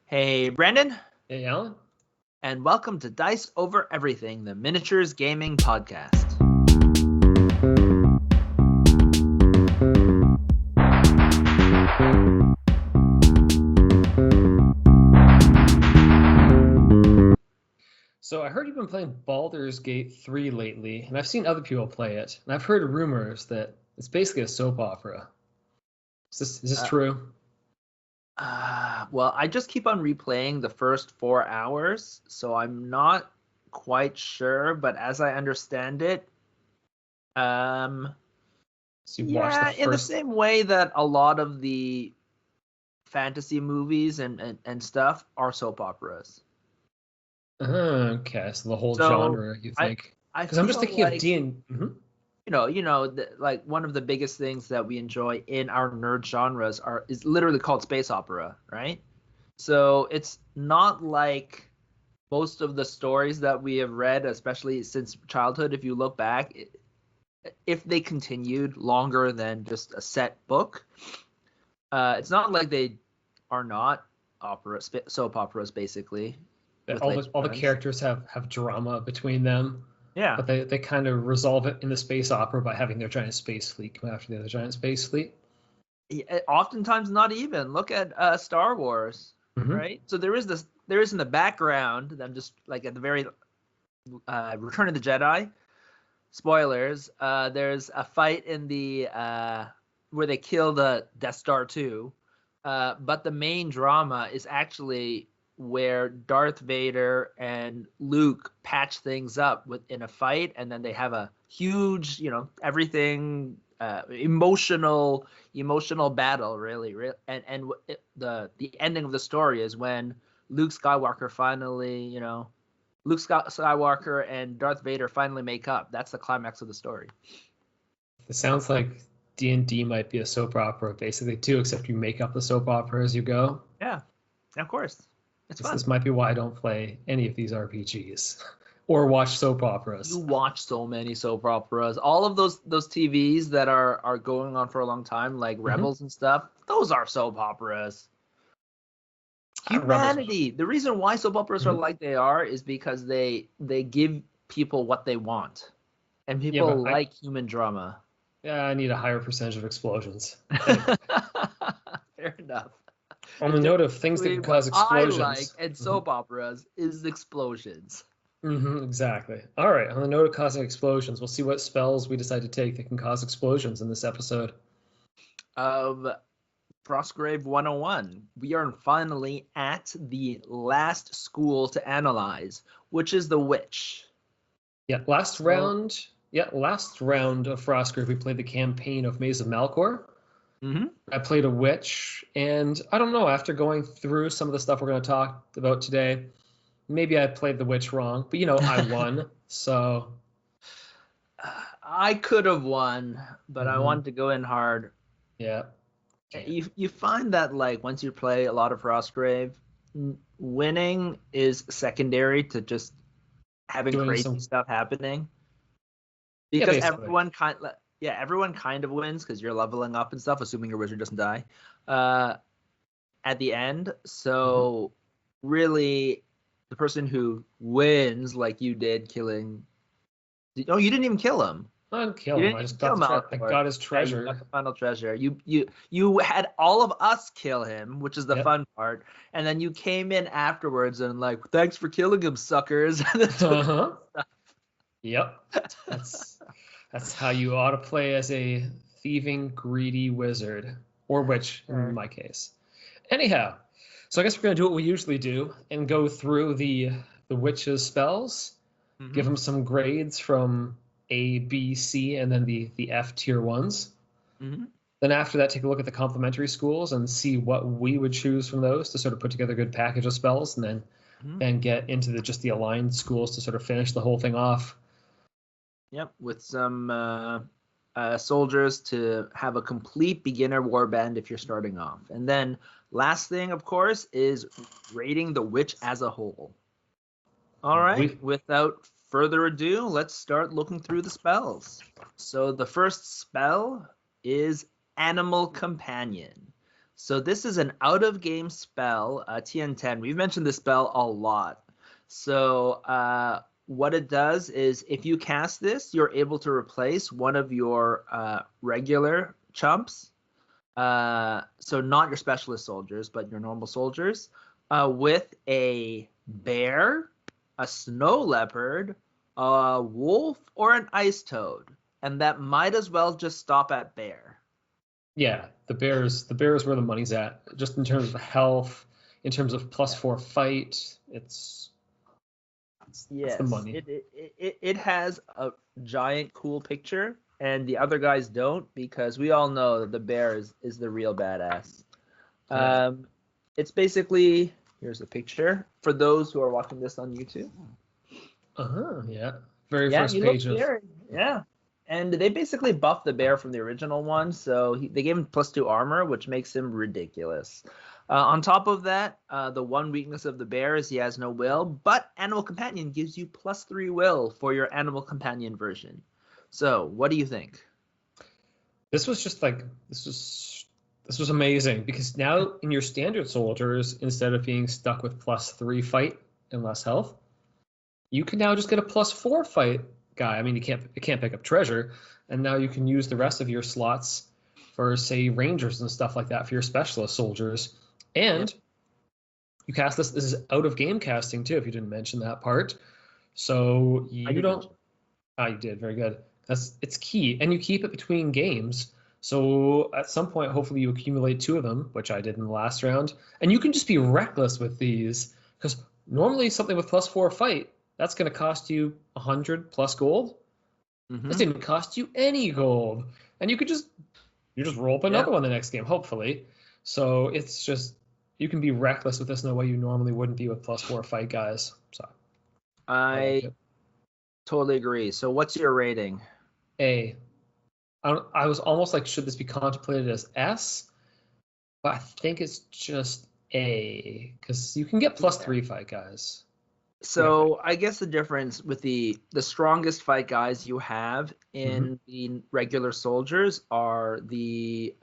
Hey, Brandon, Hey, Alan. and welcome to Dice Over Everything, the Miniatures Gaming Podcast. So I heard you've been playing Baldur's Gate 3 lately, and I've seen other people play it, and I've heard rumors that it's basically a soap opera. Is this true? Well, I just keep on replaying the first 4 hours, so I'm not quite sure, but as I understand it, So you watched the in the first. same way that a lot of the fantasy movies and stuff are soap operas. Okay, so the whole So genre, you I think? I Because I'm just feel thinking of like D&D. like one of the biggest things that we enjoy in our nerd genres is literally called space opera, right? So it's not like most of the stories that we have read, especially since childhood. If you look back, if they continued longer than just a set book, it's not like they are not soap operas, basically. That With all the length runs. characters have drama between them, Yeah. but they kind of resolve it in the space opera by having their giant space fleet come after the other giant space fleet. Oftentimes not even. Look at Star Wars, Mm-hmm. right? So there is in the background. I'm just like at the very Return of the Jedi. Spoilers. There's a fight in the where they kill the Death Star 2. But the main drama is actually where Darth Vader and Luke patch things up in a fight, and then they have a huge, everything emotional battle, really. And the ending of the story is when Luke Skywalker finally, Luke Skywalker and Darth Vader finally make up. That's the climax of the story. It sounds like D&D might be a soap opera basically too, except you make up the soap opera as you go. Yeah, of course. It's fun. This might be why I don't play any of these RPGs or watch soap You operas. watch so many soap operas. All of those TVs that are going on for a long time, like Mm-hmm. Rebels and stuff, those are soap operas. Rebels. Humanity. The reason why soap operas are Mm-hmm. like they are is because they give people what they want. And Yeah, but people like human drama. I need a higher percentage of explosions. Anyway, Fair enough. on the note of things that Typically, can what cause I like explosions. in Mm-hmm. soap operas is explosions. Mm-hmm, exactly. All right. On the note of causing explosions, we'll see what spells we decide to take that can cause explosions in this episode. Of Frostgrave 101. We are finally at the last school to analyze, which is the witch. Yeah, last So, round. Yeah, last round of Frostgrave, we played the campaign of Maze of Malcor. mhm. I played a witch, and I don't know, after going through some of the stuff we're going to talk about today, maybe I played the witch wrong, but I won, so. I could have won, but I Mhm. wanted to go in hard. Yeah, can't. You find that like once you play a lot of Frostgrave, winning is secondary to just having Doing crazy some, stuff happening. yeah, Because basically. everyone kind of wins because you're leveling up and stuff, assuming your wizard doesn't die uh at the end. Hmm. So really the person who wins, like you did, killing, oh, you didn't even kill him. I didn't You kill him. didn't I even just kill I Malachor. got his Yeah, you got treasure. the final treasure. You had all of us kill him, which is the Yep. fun part, and then you came in afterwards and like, thanks for killing him, suckers. And then took Uh-huh. stuff. Yep. That's that's how you ought to play as a thieving, greedy wizard, or witch in Sure. my case. Anyhow, so I guess we're gonna do what we usually do and go through the witch's spells, give Mm-hmm. them some grades from A, B, C, and then the F tier ones. Mm-hmm. Then after that, take a look at the complementary schools and see what we would choose from those to sort of put together a good package of spells, and Mm-hmm. then get into just the aligned schools to sort of finish the whole thing off. Yep, with some soldiers to have a complete beginner warband if you're starting off. And then last thing, of course, is rating the witch as a whole. All right, We without further ado, let's start looking through the spells. So the first spell is Animal Companion. So this is an out-of-game spell, TN10. We've mentioned this spell a lot. So what it does is if you cast this, you're able to replace one of your regular chumps, so not your specialist soldiers, but your normal soldiers, with a bear, a snow leopard, a wolf, or an ice toad. And that might as well just stop at bear. Yeah, the bears where the money's at, just in terms of health, in terms of +4 fight. It's the money. It has a giant cool picture, and the other guys don't, because we all know that the bear is the real badass. Yeah. It's basically, here's a picture for those who are watching this on YouTube. Yeah. Very first page of. Yeah. And they basically buffed the bear from the original one, so they gave him +2 armor, which makes him ridiculous. On top of that, the one weakness of the bear is he has no will, but Animal Companion gives you +3 will for your Animal Companion version. So, what do you think? This was just like this was amazing, because now in your standard soldiers, instead of being stuck with +3 fight and less health, you can now just get a +4 fight guy. I mean, it can't pick up treasure, and now you can use the rest of your slots for, say, rangers and stuff like that for your specialist soldiers. And you cast this. This is out of game casting too, if you didn't mention that part. So you don't. You did very good. It's key, and you keep it between games. So at some point, hopefully, you accumulate 2 of them, which I did in the last round, and you can just be reckless with these, because normally something with +4 fight, that's going to cost you 100+ gold. Mm-hmm. This didn't cost you any gold, and you just roll up another one the next game, hopefully. So it's just, you can be reckless with this in a way you normally wouldn't be with +4 fight guys. So I totally agree. So what's your rating? A. I was almost like, should this be contemplated as S? But I think it's just A, because you can get +3 fight guys. So I guess the difference with the strongest fight guys you have in the regular soldiers are the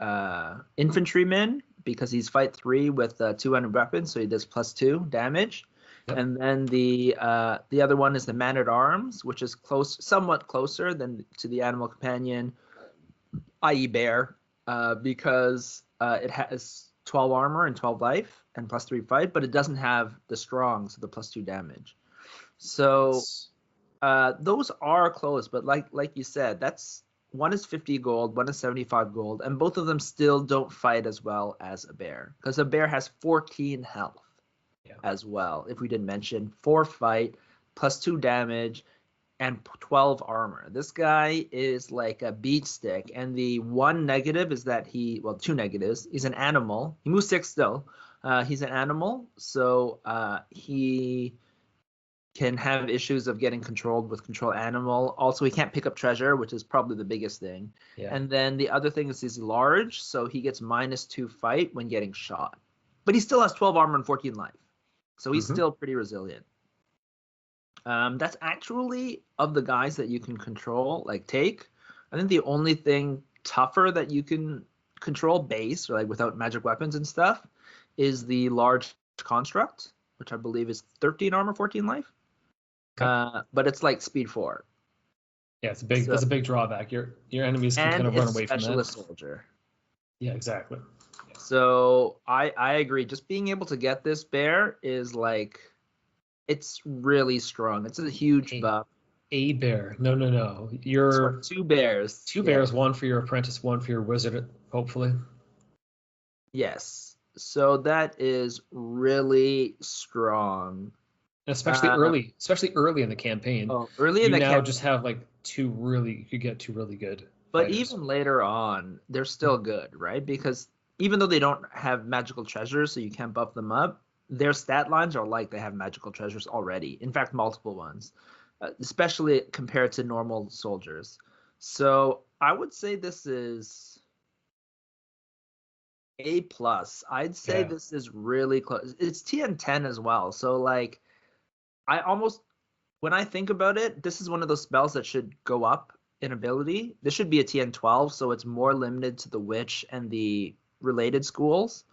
infantrymen, because he's fight 3 with 200 weapons, so he does +2 damage. Yep. And then the other one is the man-at-arms, which is somewhat closer than to the Animal Companion, i.e. bear, because it has 12 armor and 12 life and +3 fight, but it doesn't have the strong, so the +2 damage. So those are close, but like you said, that's one is 50 gold, one is 75 gold, and both of them still don't fight as well as a bear, because a bear has 14 health as well. If we didn't mention 4 fight, +2 damage, and 12 armor. This guy is like a beat stick, and the one negative is that 2 negatives. He's an animal. He moves 6 still. He's an animal, so he can have issues of getting controlled with control animal. Also, he can't pick up treasure, which is probably the biggest thing. Yeah. And then the other thing is he's large, so he gets -2 fight when getting shot. But he still has 12 armor and 14 life, so he's still pretty resilient. That's actually, of the guys that you can control, like take, I think the only thing tougher that you can control base, or like without magic weapons and stuff, is the large construct, which I believe is 13 armor, 14 life. Okay. But it's like speed 4. Yeah, it's a big. That's a big drawback. Your enemies can kind of run away from that. And it's specialist soldier. Yeah, exactly. So I agree. Just being able to get this bear is like, it's really strong. It's a huge buff. A bear. No. You're 2 bears. 2 bears, one for your apprentice, one for your wizard, hopefully. Yes. So that is really strong. Especially early in the campaign. Oh, early in the campaign. You now just have like you could get 2 really good But fighters. Even later on, they're still good, right? Because even though they don't have magical treasures, so you can't buff them up, their stat lines are like they have magical treasures already. In fact, multiple ones, especially compared to normal soldiers. So I would say this is A+. I'd say this is really close. It's TN10 as well. So like, when I think about it, this is one of those spells that should go up in ability. This should be a TN12, so it's more limited to the witch and the related schools.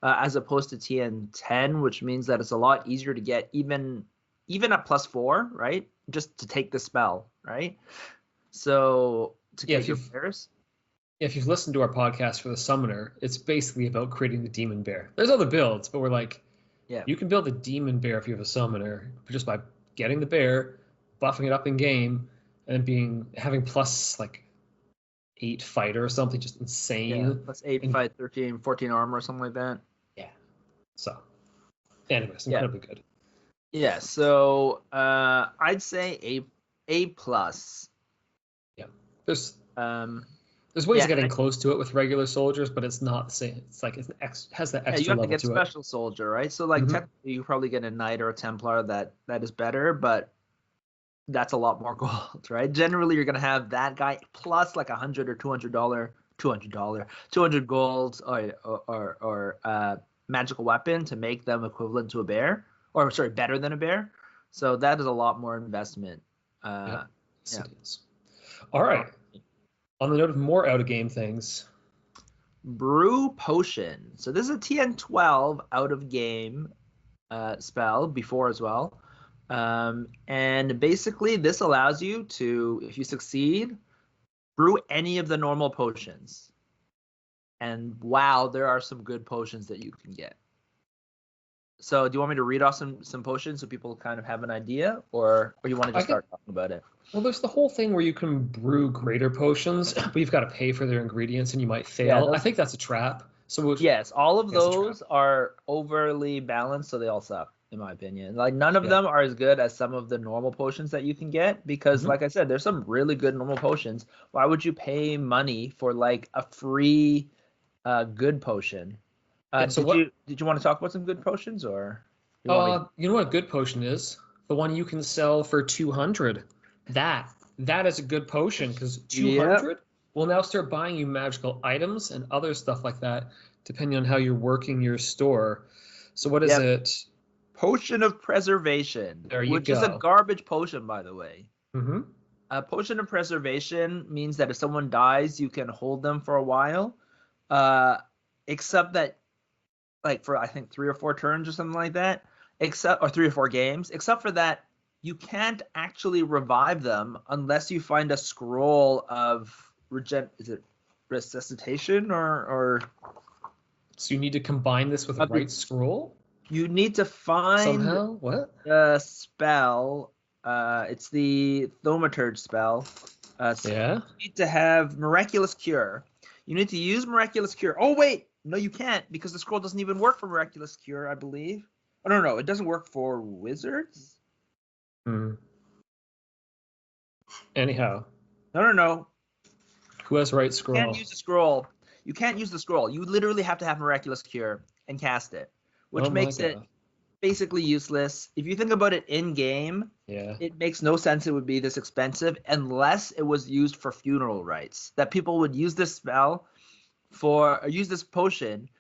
as opposed to TN10, which means that it's a lot easier to get even at +4, right? Just to take the spell, right? So to get your bears. If you've listened to our podcast for the summoner, it's basically about creating the demon bear. There's other builds, but we're like, you can build a demon bear if you have a summoner just by getting the bear, buffing it up in game, and having plus like 8 fighter or something, just insane. Yeah, plus 8 fight, 13, 14 armor or something like that. Yeah. So, anyways, incredibly good. Yeah. So I'd say A plus. Yeah. There's ways of getting close to it with regular soldiers, but it's not the same. It's like it has that extra level to it. You have to get special soldier, right? So like technically you probably get a knight or a Templar that is better, but that's a lot more gold, right? Generally you're gonna have that guy plus like $100 or $200 gold or magical weapon to make them equivalent to a bear, or sorry, better than a bear. So that is a lot more investment. It is. All right. On the note of more out-of-game things. Brew Potion. So this is a TN12 out-of-game spell before as well. And basically this allows you to, if you succeed, brew any of the normal potions. And wow, there are some good potions that you can get. So do you want me to read off some potions so people kind of have an idea, or you want to just start talking about it? Well, there's the whole thing where you can brew greater potions, but you've got to pay for their ingredients and you might fail. I think that's a trap. So yes, all of those are overly balanced, so they all suck, in my opinion. Like none of them are as good as some of the normal potions that you can get, because like I said, there's some really good normal potions. Why would you pay money for like a free good potion? Did you want to talk about some good potions, or? You know what a good potion is? The one you can sell for 200. That is a good potion, because 200 will now start buying you magical items and other stuff like that, depending on how you're working your store. So what is it? Potion of Preservation. There you which go. Is a garbage potion, by the way. Mm-hmm. A Potion of Preservation means that if someone dies, you can hold them for a while, except that, like for I think 3 or 4 turns or something like that, or 3 or 4 games. Except for that, you can't actually revive them unless you find a scroll of resuscitation or. So you need to combine this with a right scroll? You need to find somehow a spell. It's the Thaumaturge spell. You need to have Miraculous Cure. You need to use Miraculous Cure. Oh wait, no, you can't, because the scroll doesn't even work for Miraculous Cure, I believe. Oh no, it doesn't work for wizards. Anyhow. No. Who has right scroll? You can't use the scroll. You can't use the scroll. You literally have to have Miraculous Cure and cast it, which makes it basically useless. If you think about it in game, it makes no sense it would be this expensive unless it was used for funeral rites. That people would use this spell or use this potion,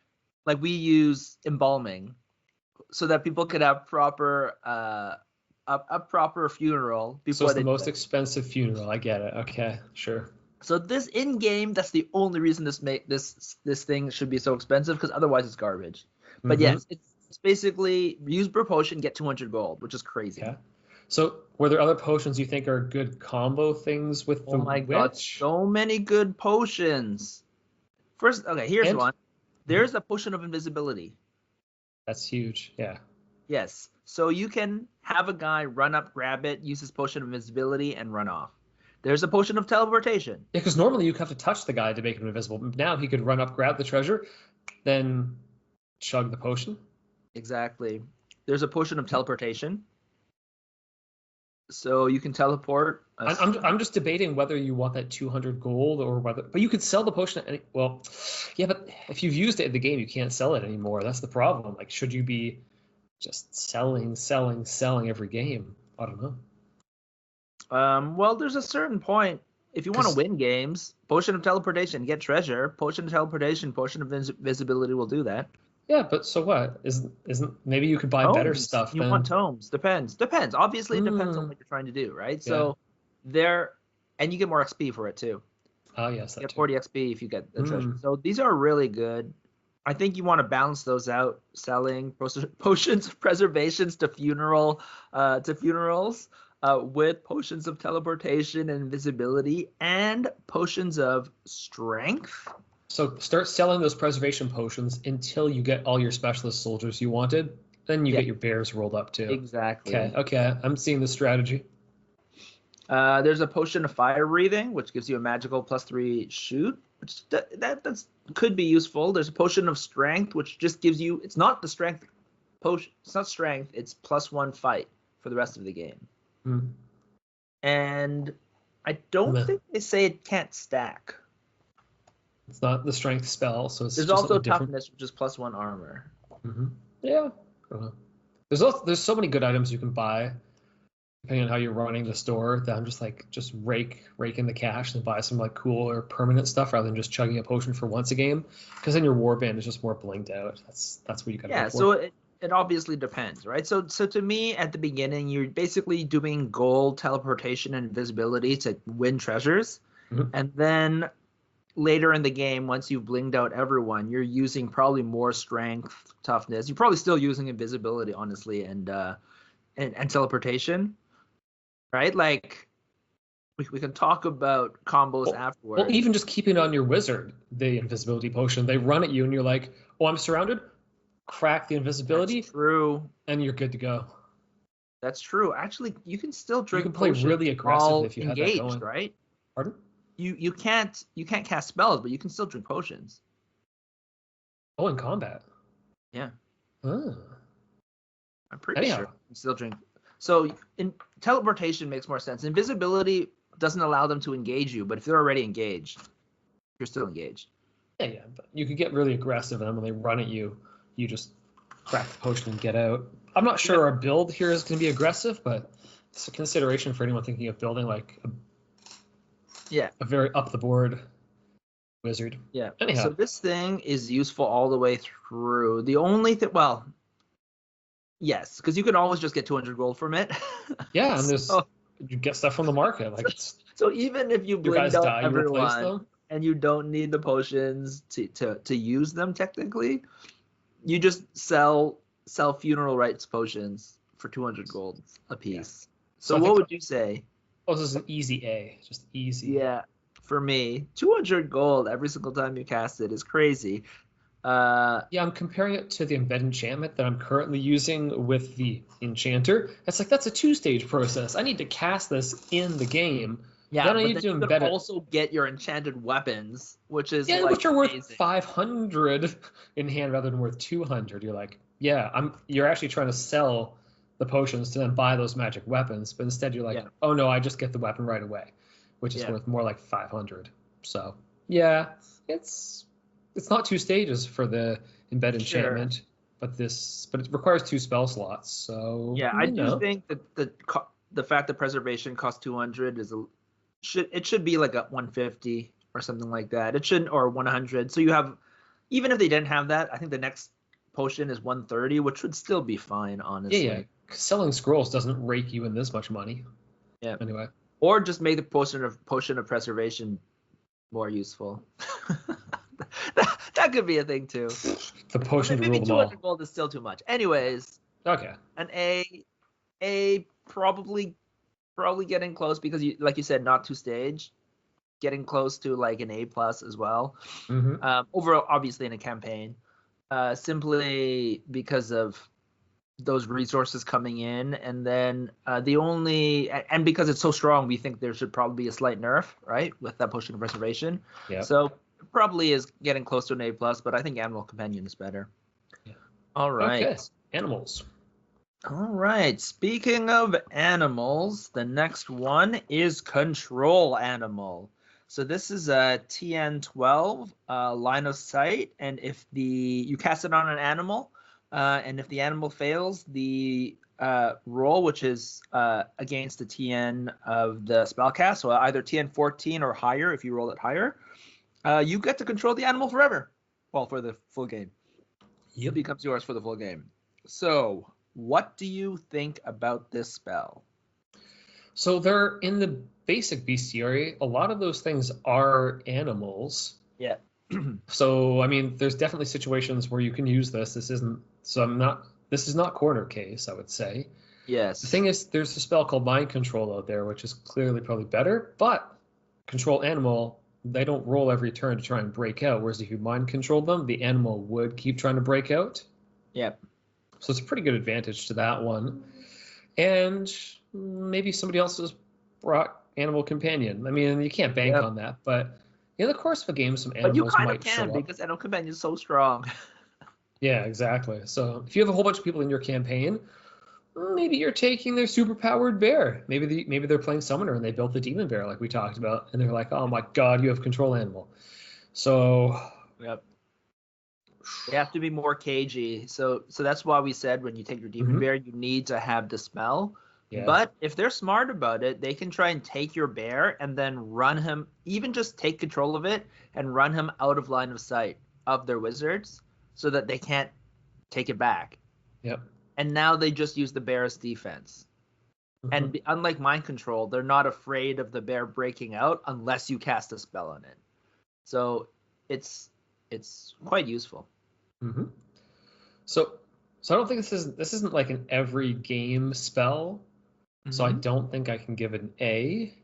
like we use embalming, so that people could have proper a proper funeral before. So it's the most expensive funeral. I get it. Okay, sure. So this in game, that's the only reason this thing should be so expensive, because otherwise it's garbage. But yes, it's basically use brew potion, get 200 gold, which is crazy. Yeah. So were there other potions you think are good combo things with the witch? God, so many good potions. First, okay, here's one. There's a potion of invisibility. That's huge. Yeah. Yes. So you can have a guy run up, grab it, use his potion of invisibility, and run off. There's a potion of teleportation. Yeah, because normally you have to touch the guy to make him invisible. Now he could run up, grab the treasure, then chug the potion. Exactly. There's a potion of teleportation. So you can teleport. I'm just debating whether you want that 200 gold or whether. But you could sell the potion. But if you've used it in the game, you can't sell it anymore. That's the problem. Like, should you be just selling every game? I don't know. Well, there's a certain point. If you want to win games, potion of teleportation, get treasure. Potion of teleportation, potion of invisibility will do that. Yeah, but so what? Isn't maybe you could buy better stuff? You want tomes? Depends. Obviously, it depends on what you're trying to do, right? Yeah. So and you get more XP for it too. Oh yes, you get 40 XP if you get the treasure. So these are really good. I think you want to balance those out, selling potions of preservations to funerals, with potions of teleportation and invisibility, and potions of strength. So start selling those preservation potions until you get all your specialist soldiers you wanted. Then you get your bears rolled up too. Exactly. Okay. I'm seeing the strategy. There's a potion of fire breathing, which gives you a magical +3 shoot, which that's could be useful. There's a potion of strength, which just gives you, it's not the strength potion, it's not strength, it's +1 fight for the rest of the game. And I don't think they say it can't stack. It's not the strength spell, so it's there's just also different. toughness, which is +1 armor. Yeah. There's so many good items you can buy depending on how you're running the store, that I'm just like, rake in the cash and buy some like cool or permanent stuff rather than just chugging a potion for once a game. Because then your warband is just more blinged out. That's what you gotta go for. So it obviously depends, right? So to me, at the beginning, you're basically doing gold, teleportation, and invisibility to win treasures. And then later in the game, once you've blinged out everyone, you're using probably more strength, toughness. You're probably still using invisibility, honestly, and teleportation. Right, like we can talk about combos afterwards. Well, even just keeping on your wizard, the invisibility potion, they run at you and you're like, oh, I'm surrounded. Crack the invisibility. That's true. And you're good to go. That's true. Actually, you can still drink. You can play really aggressive if you have that going. Right? Pardon? You can't cast spells, but you can still drink potions. Oh, in combat. Yeah. Oh. I'm pretty sure you can still drink. So in teleportation makes more sense. Invisibility doesn't allow them to engage you, but if they're already engaged, you're still engaged. Yeah, but you could get really aggressive, and then when they run at you, you just crack the potion and get out. I'm not sure our build here is going to be aggressive, but it's a consideration for anyone thinking of building like a very up the board wizard. Yeah. Anyhow. So this thing is useful all the way through. The only thing, well, yes, because you can always just get 200 gold from it. Yeah, and you get stuff from the market. Like so even if you blink out everyone and you don't need the potions to use them technically, you just sell funeral rites potions for 200 gold a piece. So what would you say? Oh, this is an easy A, just easy. Yeah, for me, 200 gold every single time you cast it is crazy. I'm comparing it to the embedded enchantment that I'm currently using with the enchanter. It's like, that's a 2-stage process. I need to cast this in the game. Yeah, then but I need then to you embed could also get your enchanted weapons, which is which are amazing. worth 500 in hand rather than worth 200. You're like, you're actually trying to sell the potions to then buy those magic weapons, but instead you're like, oh no, I just get the weapon right away, which is worth more like 500. So it's not 2 stages for the embed enchantment, but it requires 2 spell slots. So I do think that the fact that preservation costs 200 should be like a 150 or something like that. It shouldn't, or 100. So you have, even if they didn't have that, I think the next potion is 130, which would still be fine, honestly. Yeah. Selling scrolls doesn't rake you in this much money. Yeah. Anyway. Or just make the potion of preservation more useful. That could be a thing too. The potion to rule them all. 200 gold is still too much. Anyways. Okay. An A probably getting close because you, like you said, not 2-stage. Getting close to like an A+ as well. Overall, obviously in a campaign. Simply because of those resources coming in, and then and because it's so strong, we think there should probably be a slight nerf, right, with that potion of preservation. Yeah. So probably is getting close to an A+, but I think Animal Companion is better. Yeah. All right. Okay. Animals. All right. Speaking of animals, the next one is Control Animal. So this is a TN12 line of sight, and if you cast it on an animal, and if the animal fails the roll, which is against the TN of the spellcast, so either TN 14 or higher if you roll it higher, you get to control the animal forever. Well, for the full game. Yep. It becomes yours for the full game. So, what do you think about this spell? So they're in the basic bestiary. A lot of those things are animals. Yeah. So I mean, there's definitely situations where you can use this. This isn't. So I'm not. This is not corner case, I would say. The Yes. thing is, there's a spell called Mind Control out there, which is clearly probably better, but Control Animal, they don't roll every turn to try and break out, whereas if you Mind Control them, the animal would keep trying to break out. Yep. So it's a pretty good advantage to that one. And maybe somebody else has brought Animal Companion. I mean, you can't bank Yep. on that, but in the course of a game, some But you animals kind of might can show up. because Animal Companion is so strong. Yeah, exactly. So if you have a whole bunch of people in your campaign, maybe you're taking their superpowered bear. Maybe they're playing summoner and they built the demon bear like we talked about, and they're like, oh my god, you have control animal. So Yep. They have to be more cagey. So that's why we said when you take your demon mhm, bear, you need to have Dispel. yeah, But if they're smart about it, they can try and take your bear and then run him, even just take control of it and run him out of line of sight of their wizards so that they can't take it back. yep, And now they just use the bear as defense. mhm, And unlike mind control, they're not afraid of the bear breaking out unless you cast a spell on it. So it's quite useful. mhm. So I don't think this isn't like an every game spell. So I Mm-hmm. don't think I can give it an A.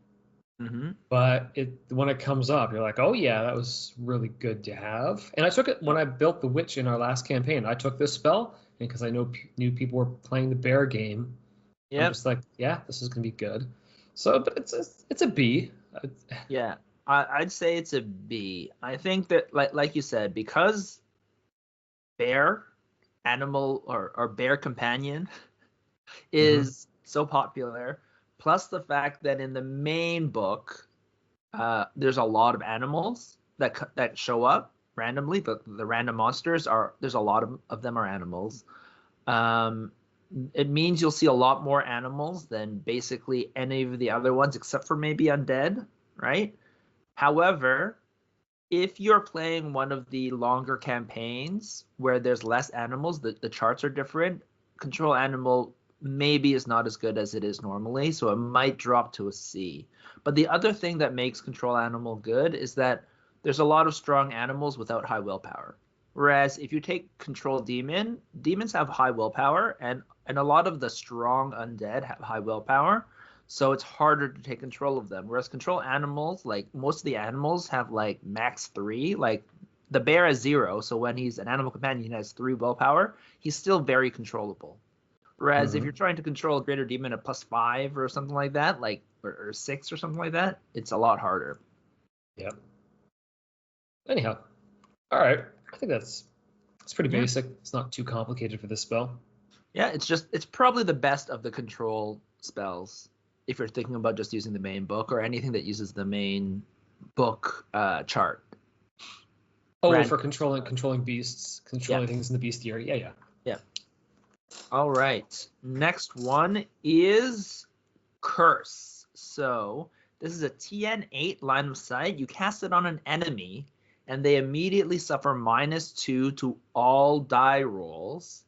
Mm-hmm. But when it comes up, you're like, oh yeah, that was really good to have. And I took it when I built the witch in our last campaign. I took this spell because I knew people were playing the bear game. I'm Yep. just like, yeah, this is gonna be good. So, but it's a B. Yeah. I'd say it's a B. I think that like you said, because bear animal or bear companion Mhm, is so popular, plus the fact that in the main book, there's a lot of animals that show up randomly. The random monsters are there's a lot of them are animals. Um, it means you'll see a lot more animals than basically any of the other ones, except for maybe undead, right? However, if you're playing one of the longer campaigns where there's less animals, the charts are different. Control animal maybe is not as good as it is normally, so it might drop to a C. But the other thing that makes control animal good is that there's a lot of strong animals without high willpower. Whereas if you take control demon, demons have high willpower, and a lot of the strong undead have high willpower, so it's harder to take control of them. Whereas control animals, like most of the animals have like max 3. Like the bear has 0, so when he's an animal companion, he has 3 willpower. He's still very controllable. Whereas if you're mhm, trying to control a greater demon at +5 or something like that, like or 6 or something like that, it's a lot harder. yep. Anyhow, all right. I think it's pretty Yeah. basic. It's not too complicated for this spell. Yeah, it's probably the best of the control spells if you're thinking about just using the main book or anything that uses the main book chart. Oh, Rand for controlling beasts, Yeah, controlling things in the bestiary. Yeah, yeah. yeah. All right. Next one is Curse. So this is a TN8 line of sight. You cast it on an enemy, and they immediately suffer -2 to all die rolls.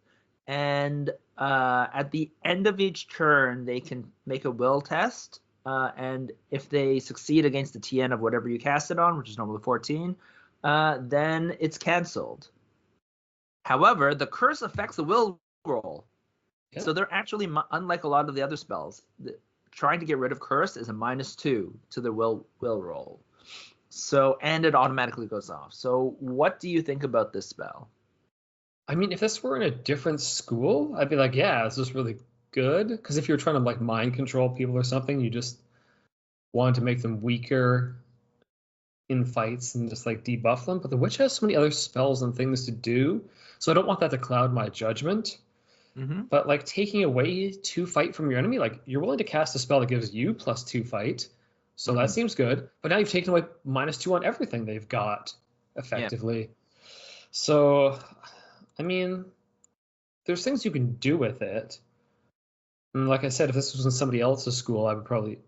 And at the end of each turn, they can make a will test. And if they succeed against the TN of whatever you cast it on, which is normally 14, then it's canceled. However, the curse affects the will roll. Yeah. So they're actually, unlike a lot of the other spells, trying to get rid of curse is a -2 to the will roll. So, and it automatically goes off. So what do you think about this spell? I mean, if this were in a different school, I'd be like, yeah, this is really good. Because if you're trying to like mind control people or something, you just want to make them weaker in fights and just like debuff them. But the witch has so many other spells and things to do, so I don't want that to cloud my judgment. Mm-hmm. But like taking away 2 fight from your enemy, like you're willing to cast a spell that gives you +2 fight, so that Mm-hmm. seems good. But now you've taken away -2 on everything they've got, Yeah. effectively. So, I mean, there's things you can do with it. And like I said, if this was in somebody else's school, I would probably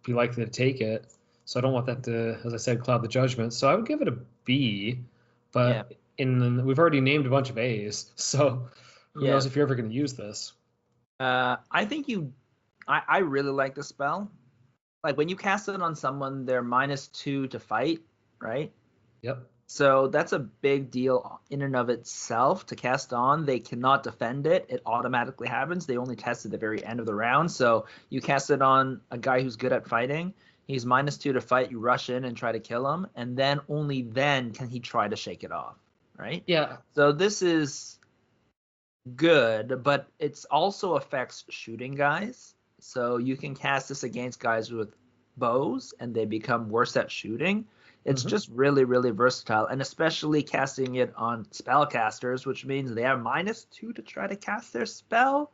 be likely to take it. So I don't want that to, as I said, cloud the judgment. So I would give it a B. Yeah. But we've already named a bunch of A's, so who Yeah. knows if you're ever going to use this? I think I really like the spell. Like when you cast it on someone, they're -2 to fight, right? Yep. So that's a big deal in and of itself to cast on. They cannot defend it. It automatically happens. They only test at the very end of the round. So you cast it on a guy who's good at fighting. He's -2 to fight. You rush in and try to kill him. And then only then can he try to shake it off. Right? Yeah. So this is good, but it also affects shooting guys. So you can cast this against guys with bows and they become worse at shooting. It's just really, really versatile, and especially casting it on spellcasters, which means they have -2 to try to cast their spell.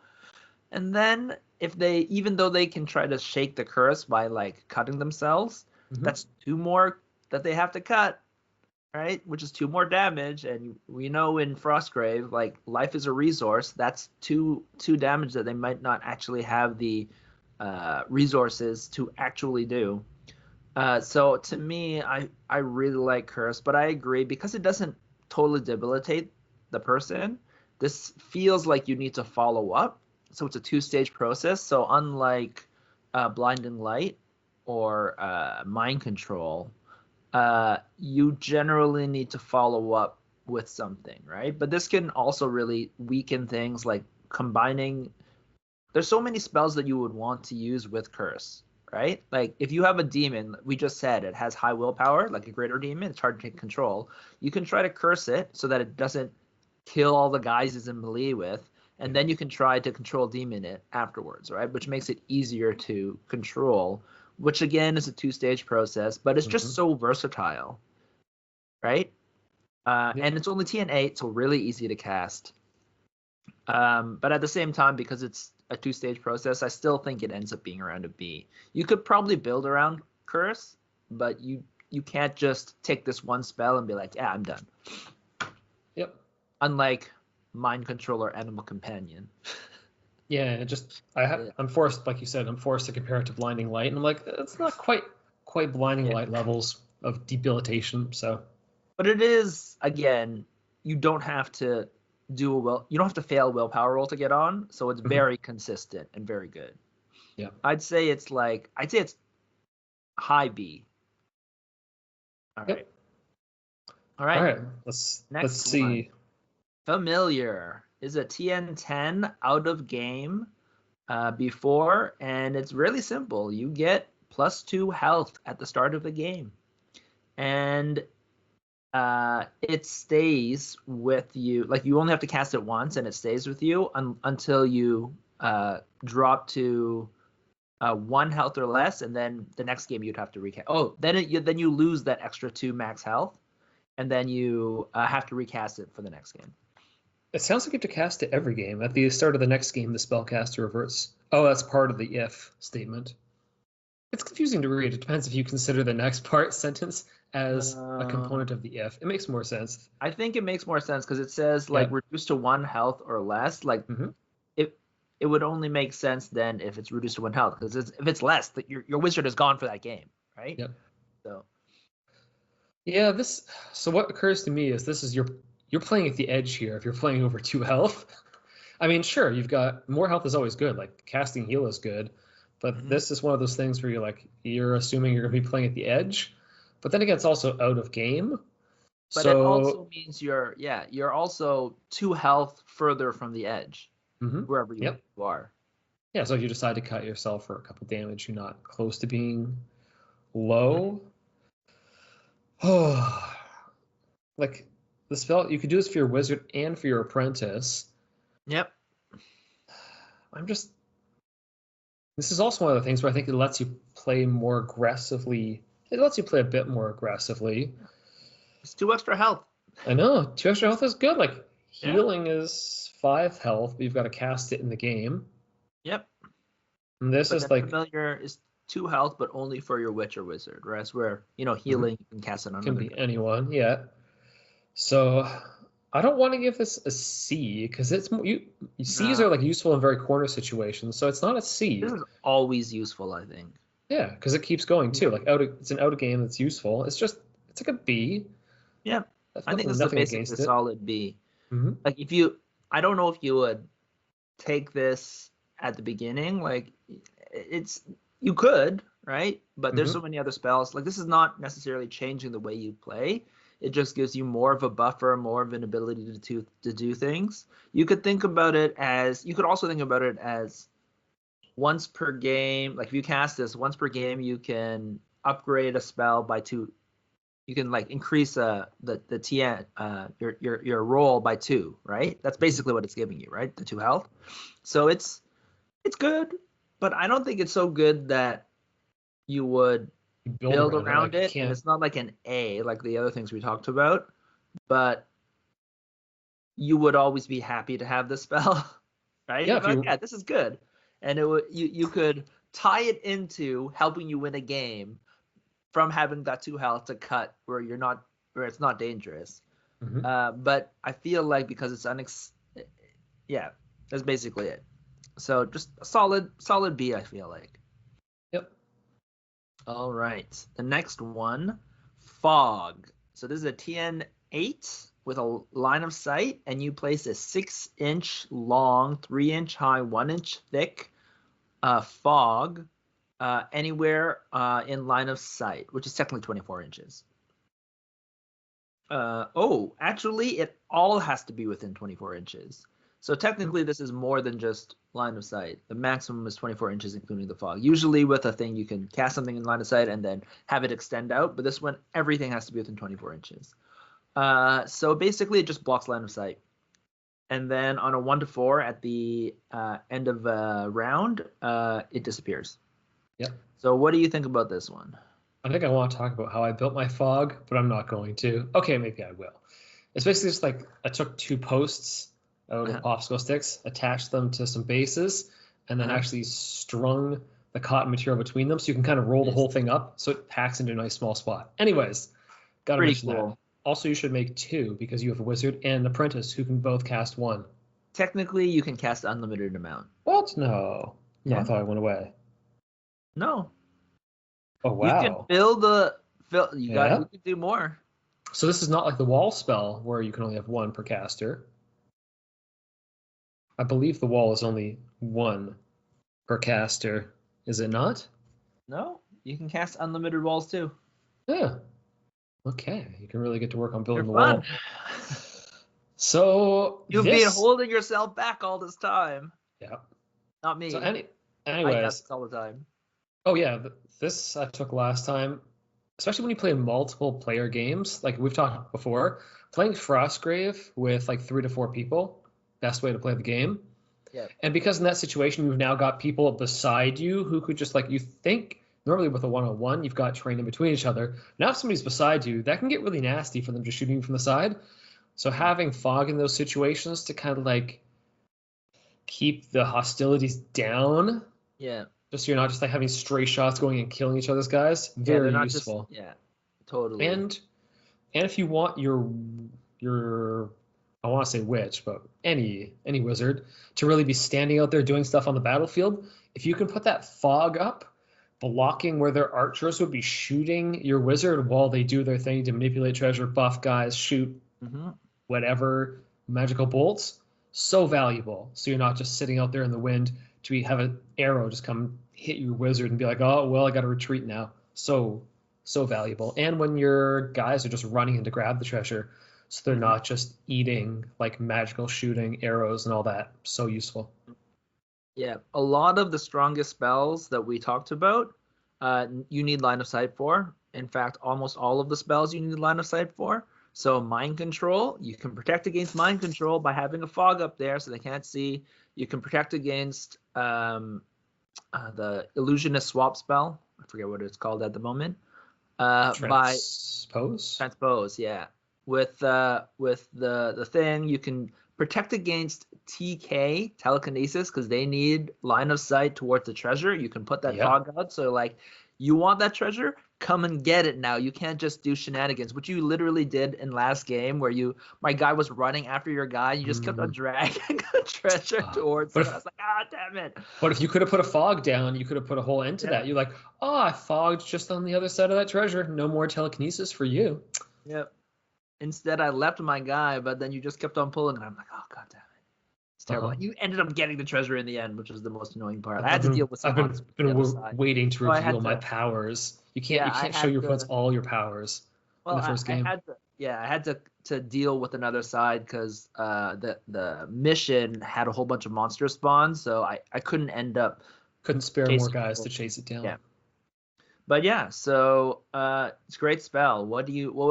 And then if they, even though they can try to shake the curse by like cutting themselves, that's 2 more that they have to cut, right? Which is 2 more damage. And we know in Frostgrave, like life is a resource. That's two damage that they might not actually have the resources to actually do. So to me, I really like Curse, but I agree because it doesn't totally debilitate the person. This feels like you need to follow up. So it's a 2-stage process. So unlike Blinding Light or Mind Control, you generally need to follow up with something, right? But this can also really weaken things like combining. There's so many spells that you would want to use with Curse. Right? Like if you have a demon, we just said it has high willpower, like a greater demon, it's hard to take control. You can try to curse it so that it doesn't kill all the guys it's in melee with, and then you can try to control demon it afterwards, right? Which makes it easier to control, which again is a 2-stage process, but it's just so versatile, right? And it's only TN8, so really easy to cast. But at the same time, because it's a 2-stage process, I still think it ends up being around a B. You could probably build around Curse, but you can't just take this one spell and be like, yeah, I'm done. Yep. Unlike Mind Control or Animal Companion. Yeah, I'm forced, like you said, I'm forced to compare it to Blinding Light, and I'm like, it's not quite Blinding Light levels of debilitation. So, but it is, again, you don't have to you don't have to fail willpower roll to get on, so it's very consistent and very good. Yeah, I'd say it's high B. All right. All right. Let's see. Familiar is a TN10 out of game before, and it's really simple. You get +2 health at the start of the game, and it stays with you. Like you only have to cast it once, and it stays with you until you drop to 1 health or less, and then the next game you'd have to recast. Oh, then you lose that extra 2 max health, and then you have to recast it for the next game. It sounds like you have to cast it every game. At the start of the next game, the spellcaster reverts. Oh, that's part of the if statement. It's confusing to read. It depends if you consider the next part sentence as a component of the if. It makes more sense. I think it makes more sense because it says like reduced to 1 health or less. Like it would only make sense then if it's reduced to 1 health, because if it's less, that your wizard is gone for that game, right? Yep. So. Yeah, so what occurs to me is this is you're playing at the edge here if you're playing over 2 health. I mean, sure, you've got more health is always good. Like casting heal is good, but this is one of those things where you're assuming you're going to be playing at the edge, but then again, it's also out of game. But it also means you're also 2 health further from the edge, wherever you are. Yeah, so if you decide to cut yourself for a couple damage, you're not close to being low. Oh, like the spell, you could do this for your wizard and for your apprentice. Yep. This is also one of the things where I think it lets you play more aggressively. It lets you play a bit more aggressively. It's 2 extra health. I know. 2 extra health is good. Like healing is 5 health, but you've got to cast it in the game. Yep. And this is like familiar is 2 health, but only for your witch or wizard. Whereas where healing you can cast it on. Can be anyone. Yeah. So I don't want to give this a C because it's C's are like useful in very corner situations, so it's not a C. This is always useful, I think. Yeah, because it keeps going too. Like it's an out of game that's useful. It's like a B. Yeah, I think this is basically a solid B. Like I don't know if you would take this at the beginning. Like you could, right? But there's so many other spells. Like this is not necessarily changing the way you play. It just gives you more of a buffer, more of an ability to do things. You could also think about it as once per game. Like if you cast this once per game, you can upgrade a spell by 2. You can like increase the TN your roll by 2, right? That's basically what it's giving you, right? The 2 health. So it's good, but I don't think it's so good that you would build around it. And it's not like an A like the other things we talked about, but you would always be happy to have this spell, right? Yeah, this is good. And you could tie it into helping you win a game from having that 2 health to cut where it's not dangerous. But I feel like because it's that's basically it. So just a solid B, I feel like. Yep. All right. The next one, Fog. So this is a TN8 with a line of sight, and you place a 6-inch long, 3-inch high, 1-inch thick fog anywhere in line of sight, which is technically 24 inches. Actually, it all has to be within 24 inches. So technically, this is more than just line of sight. The maximum is 24 inches, including the fog. Usually with a thing, you can cast something in line of sight and then have it extend out. But this one, everything has to be within 24 inches. So basically, it just blocks line of sight. And then on a 1 to 4 at the end of a round, it disappears. Yep. So what do you think about this one? I think I want to talk about how I built my fog, but I'm not going to. Okay, maybe I will. It's basically just like I took 2 posts out of popsicle sticks, attached them to some bases, and then actually strung the cotton material between them, so you can kind of roll the whole thing up, so it packs into a nice small spot. Anyways, gotta mention that. Also, you should make 2 because you have a wizard and an apprentice who can both cast 1. Technically, you can cast unlimited amount. What? No. Yeah. No, I thought I went away. No. Oh, wow. You can build you could do more. So this is not like the wall spell where you can only have 1 per caster. I believe the wall is only 1 per caster. Is it not? No, you can cast unlimited walls too. Yeah. Okay, you can really get to work on building the wall. So you've been holding yourself back all this time. Yeah. Not me. So anyways, I cast this all the time. Oh yeah, this I took last time, especially when you play multiple player games. Like we've talked before, playing Frostgrave with like 3 to 4 people, best way to play the game. Yeah. And because in that situation you've now got people beside you who could just like you think. Normally with a 1-on-1, you've got terrain in between each other. Now if somebody's beside you, that can get really nasty for them just shooting you from the side. So having fog in those situations to kind of like keep the hostilities down. Yeah. Just so you're not just like having stray shots going and killing each other's guys. Very useful. Totally. And if you want your I want to say witch, but any wizard to really be standing out there doing stuff on the battlefield, if you can put that fog up, blocking where their archers would be shooting your wizard while they do their thing to manipulate treasure, buff guys, shoot whatever magical bolts, so valuable. So you're not just sitting out there in the wind to have an arrow just come hit your wizard and be like, oh, well, I got to retreat now. So valuable. And when your guys are just running in to grab the treasure, so they're not just eating like magical shooting arrows and all that. So useful. Yeah, a lot of the strongest spells that we talked about, you need line of sight for. In fact, almost all of the spells you need line of sight for. So mind control, you can protect against mind control by having a fog up there so they can't see. You can protect against the illusionist swap spell. I forget what it's called at the moment. Transpose, yeah. With the thing, you can protect against TK, telekinesis, because they need line of sight towards the treasure. You can put that fog out. So like, you want that treasure? Come and get it now. You can't just do shenanigans, which you literally did in last game where my guy was running after your guy. You just kept on dragging the treasure towards it. I was like, damn it. But if you could have put a fog down, you could have put a whole end to that. You're like, I fogged just on the other side of that treasure. No more telekinesis for you. Yep. Instead, I left my guy, but then you just kept on pulling, and I'm like, oh, god damn it. It's terrible. You ended up getting the treasure in the end, which was the most annoying part. I had to deal with some I've been waiting to reveal my powers. You can't show your opponents all your powers in the first game. I had to deal with another side because the mission had a whole bunch of monster spawns, so I couldn't end up Couldn't spare more chasing guys people. to chase it down. Yeah. But yeah, so it's a great spell.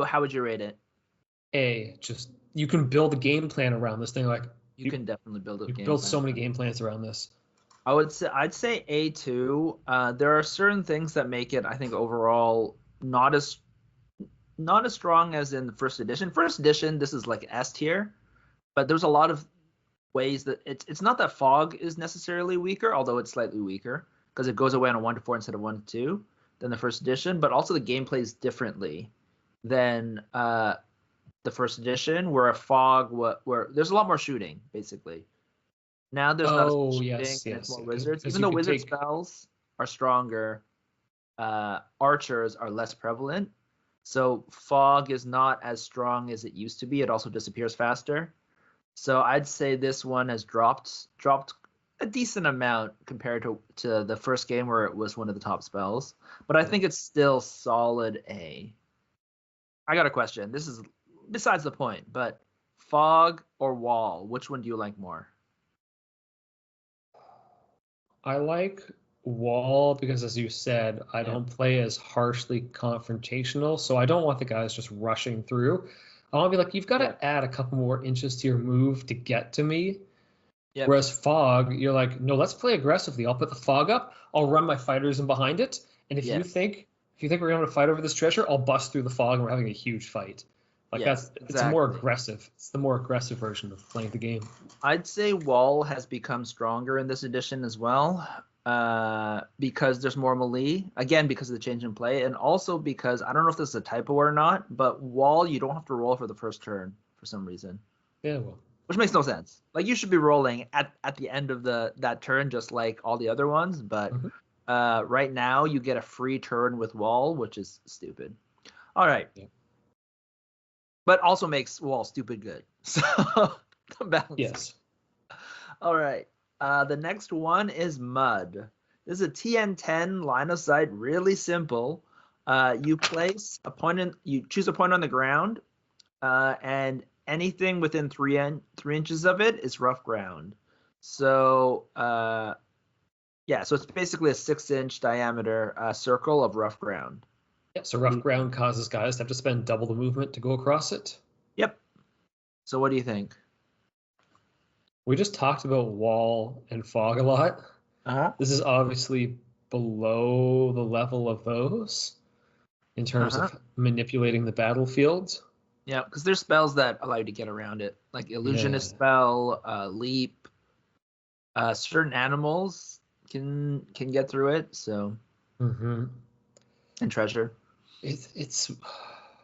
How would you rate it? Just you can build a game plan around this thing. Like You can definitely build a you game build plan. so many game plans around this. I'd say A2. There are certain things that make it, I think, overall not as strong as in the first edition. First edition, this is like S tier, but there's a lot of ways that it's not that fog is necessarily weaker, although it's slightly weaker because it goes away on a 1 to 4 instead of 1 to 2 than the first edition. But also the game plays differently than the first edition, where a fog where there's a lot more shooting basically. Now there's not as much shooting and it's more wizards. Even though wizard spells are stronger, archers are less prevalent. So fog is not as strong as it used to be. It also disappears faster. So I'd say this one has dropped a decent amount compared to the first game where it was one of the top spells. But I think it's still solid A. I got a question. This is besides the point, but fog or wall, which one do you like more? I like wall because, as you said, I don't play as harshly confrontational, so I don't want the guys just rushing through. I want to be like, you've got to add a couple more inches to your move to get to me. Yep. Whereas fog, you're like, no, let's play aggressively. I'll put the fog up. I'll run my fighters in behind it, and if you think we're going to fight over this treasure, I'll bust through the fog and we're having a huge fight. Like it's more aggressive. It's the more aggressive version of playing the game. I'd say wall has become stronger in this edition as well, because there's more melee. Again, because of the change in play, and also because I don't know if this is a typo or not, but wall you don't have to roll for the first turn for some reason. Yeah, well, which makes no sense. Like you should be rolling at the end of that turn, just like all the other ones. But right now you get a free turn with wall, which is stupid. All right. Yeah. But also makes wall stupid good. So the balance. Yes. All right. The next one is mud. This is a TN10 line of sight. Really simple. You place a point you choose a point on the ground, and anything within 3 inches of it is rough ground. So so it's basically a 6-inch diameter circle of rough ground. Yeah, so rough ground causes guys to have to spend double the movement to go across it. Yep. So what do you think? We just talked about wall and fog a lot. This is obviously below the level of those in terms of manipulating the battlefield. Yeah, because there's spells that allow you to get around it, like illusionist spell, leap. Certain animals can get through it. So. And treasure. It's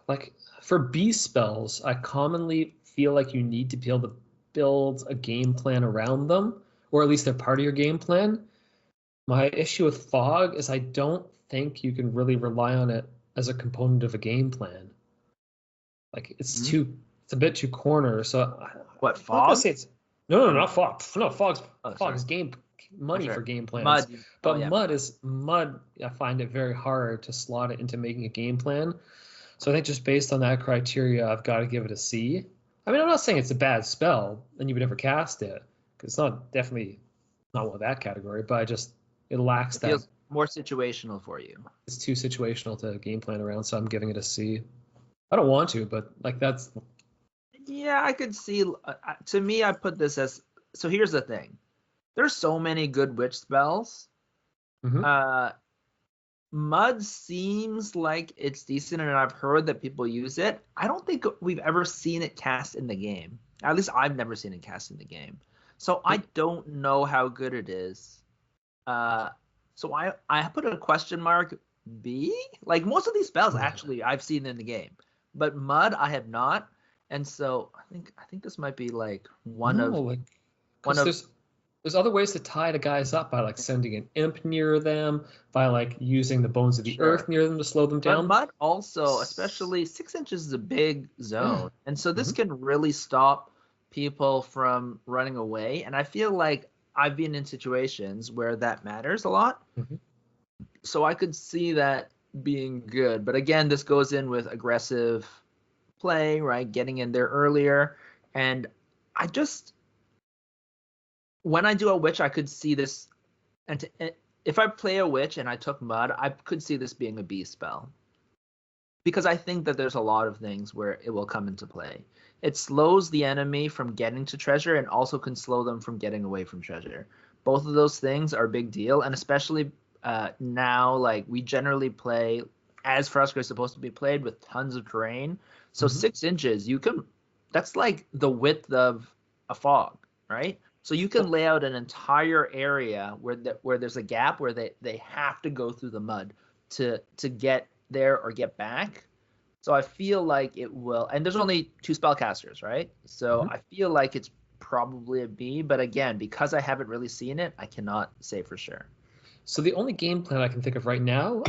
like for beast spells, I commonly feel like you need to be able to build a game plan around them, or at least they're part of your game plan. My issue with fog is I don't think you can really rely on it as a component of a game plan. Like it's a bit too corner. So what, fog? No, not fog. No, fog is game money for game plans. Mud. But mud. I find it very hard to slot it into making a game plan. So I think just based on that criteria, I've got to give it a C. I mean, I'm not saying it's a bad spell and you would never cast it, because it's definitely not one of that category. But it lacks that. Feels more situational for you. It's too situational to game plan around, so I'm giving it a C. I don't want to, but like that's. Yeah, I could see. To me, I put this as. So here's the thing. There's so many good witch spells. Mud seems like it's decent, and I've heard that people use it. I don't think we've ever seen it cast in the game. At least I've never seen it cast in the game. So I don't know how good it is. So I put a question mark B. Like most of these spells, actually, I've seen in the game. But Mud, I have not. And so I think this might be like one of. There's other ways to tie the guys up by like sending an imp near them, by like using the bones of the earth near them to slow them down. But Mud also, especially 6 inches is a big zone. And so this can really stop people from running away. And I feel like I've been in situations where that matters a lot. So I could see that being good. But again, this goes in with aggressive play, right? Getting in there earlier. And I just, when I do a witch, I could see this. If I play a witch and I took mud, I could see this being a B spell. Because I think that there's a lot of things where it will come into play. It slows the enemy from getting to treasure and also can slow them from getting away from treasure. Both of those things are a big deal, and especially now, like we generally play as Frostgrave is supposed to be played with tons of terrain. So 6 inches, that's like the width of a fog, right? So you can lay out an entire area where there's a gap where they have to go through the mud to get there or get back. So I feel like it will, and there's only 2 spellcasters, right? So I feel like it's probably a B, but again, because I haven't really seen it, I cannot say for sure. So the only game plan I can think of right now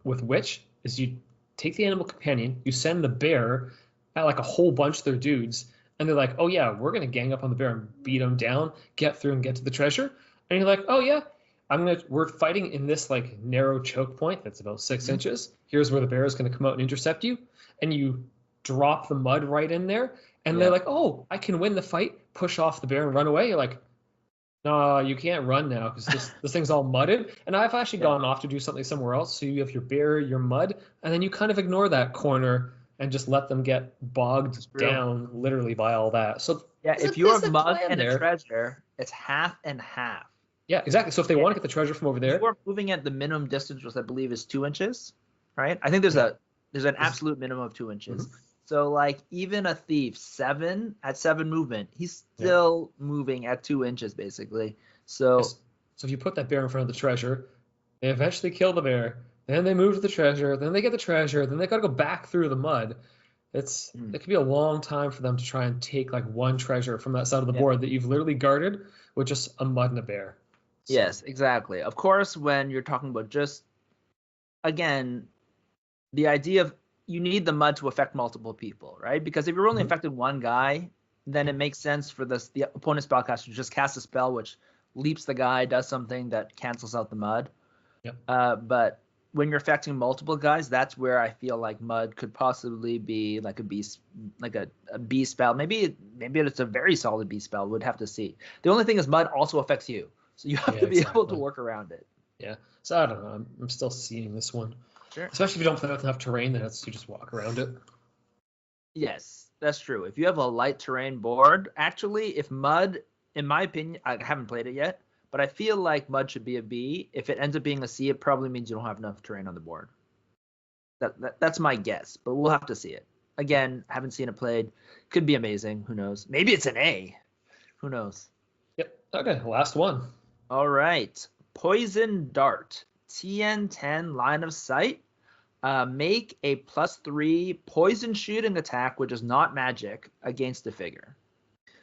with Witch is you take the animal companion, you send the bear at like a whole bunch of their dudes, and they're like, oh yeah, we're gonna gang up on the bear and beat him down, get through and get to the treasure. And you're like, oh yeah, we're fighting in this like narrow choke point that's about 6 inches. Here's where the bear is gonna come out and intercept you, and you drop the mud right in there, and they're like, oh, I can win the fight, push off the bear and run away. You're like, no, you can't run now because this thing's all mudded. And I've actually gone off to do something somewhere else. So you have your bear, your mud, and then you kind of ignore that corner and just let them get bogged down literally by all that. So yeah, if you have mud and a treasure, it's half and half. Yeah, exactly. So if they want to get the treasure from over there, you are moving at the minimum distance, which I believe is 2 inches, right? I think there's an absolute minimum of 2 inches. So like even a thief at 7 movement, he's still moving at 2 inches basically. So if you put that bear in front of the treasure, they eventually kill the bear, then they move to the treasure, then they get the treasure, then they got to go back through the mud. It could be a long time for them to try and take like one treasure from that side of the board that you've literally guarded with just a mud and a bear. So. Yes, exactly. Of course, when you're talking about just, again, the idea of you need the mud to affect multiple people, right? Because if you're only affecting one guy, then it makes sense for the opponent's spellcaster to just cast a spell which leaps the guy, does something that cancels out the mud. Yep. But when you're affecting multiple guys, that's where I feel like mud could possibly be like a B spell. Maybe it's a very solid B spell. We'd have to see. The only thing is mud also affects you, so you have to be able to work around it. Yeah. So I don't know. I'm still seeing this one. Sure. Especially if you don't play with enough terrain, then you just walk around it. Yes, that's true. If you have a light terrain board, actually, if mud, in my opinion, I haven't played it yet, but I feel like mud should be a B. If it ends up being a C, it probably means you don't have enough terrain on the board. That's my guess, but we'll have to see it. Again, haven't seen it played. Could be amazing. Who knows? Maybe it's an A. Who knows? Yep. Okay, last one. All right. Poison Dart. TN10 line of sight. Make a +3 poison shooting attack, which is not magic, against a figure.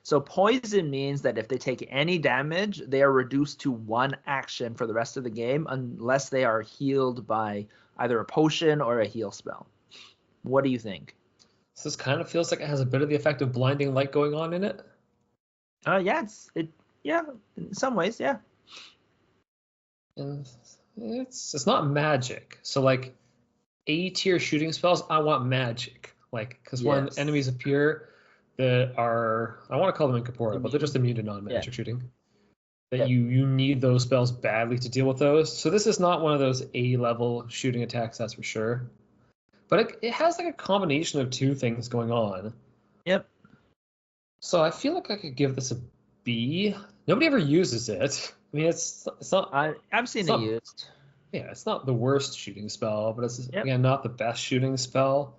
So poison means that if they take any damage, they are reduced to 1 action for the rest of the game unless they are healed by either a potion or a heal spell. What do you think? So this kind of feels like it has a bit of the effect of blinding light going on in it. Yeah, in some ways, yeah. And it's not magic. So like A tier shooting spells, I want magic. Like because when enemies appear that are, I want to call them incorporeal, but they're just immune to non-magic shooting. That you need those spells badly to deal with those. So this is not one of those A level shooting attacks, that's for sure. But it has like a combination of 2 things going on. Yep. So I feel like I could give this a B. Nobody ever uses it. I mean, it's not. I've seen it used. Yeah, it's not the worst shooting spell, but it's again not the best shooting spell.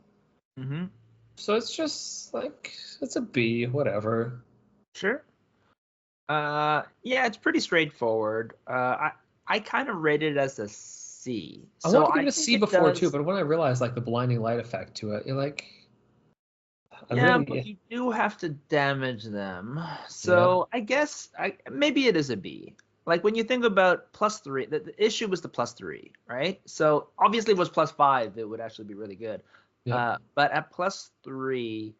Mm-hmm. So it's just like it's a B, whatever. Sure. Yeah, it's pretty straightforward. I kind of rate it as a C. I wanted to give it a C before too, but when I realized like the blinding light effect to it, you're like. But you do have to damage them. So I guess maybe it is a B. Like when you think about +3, the issue was the +3, right? So obviously if it was +5, it would actually be really good. Yeah. But at +3,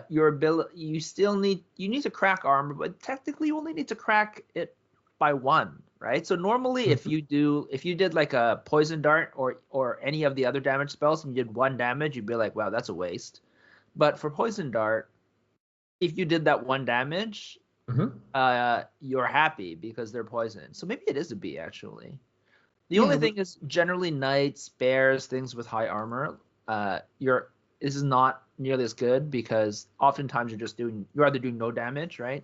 your ability, you need to crack armor, but technically you only need to crack it by 1, right? So normally if you did like a poison dart or any of the other damage spells and you did 1 damage, you'd be like, wow, that's a waste. But for poison dart, if you did that 1 damage, you're happy because they're poisoned. So maybe it is a B actually. The only thing is generally knights, bears, things with high armor, this is not nearly as good because oftentimes you're either doing no damage, right?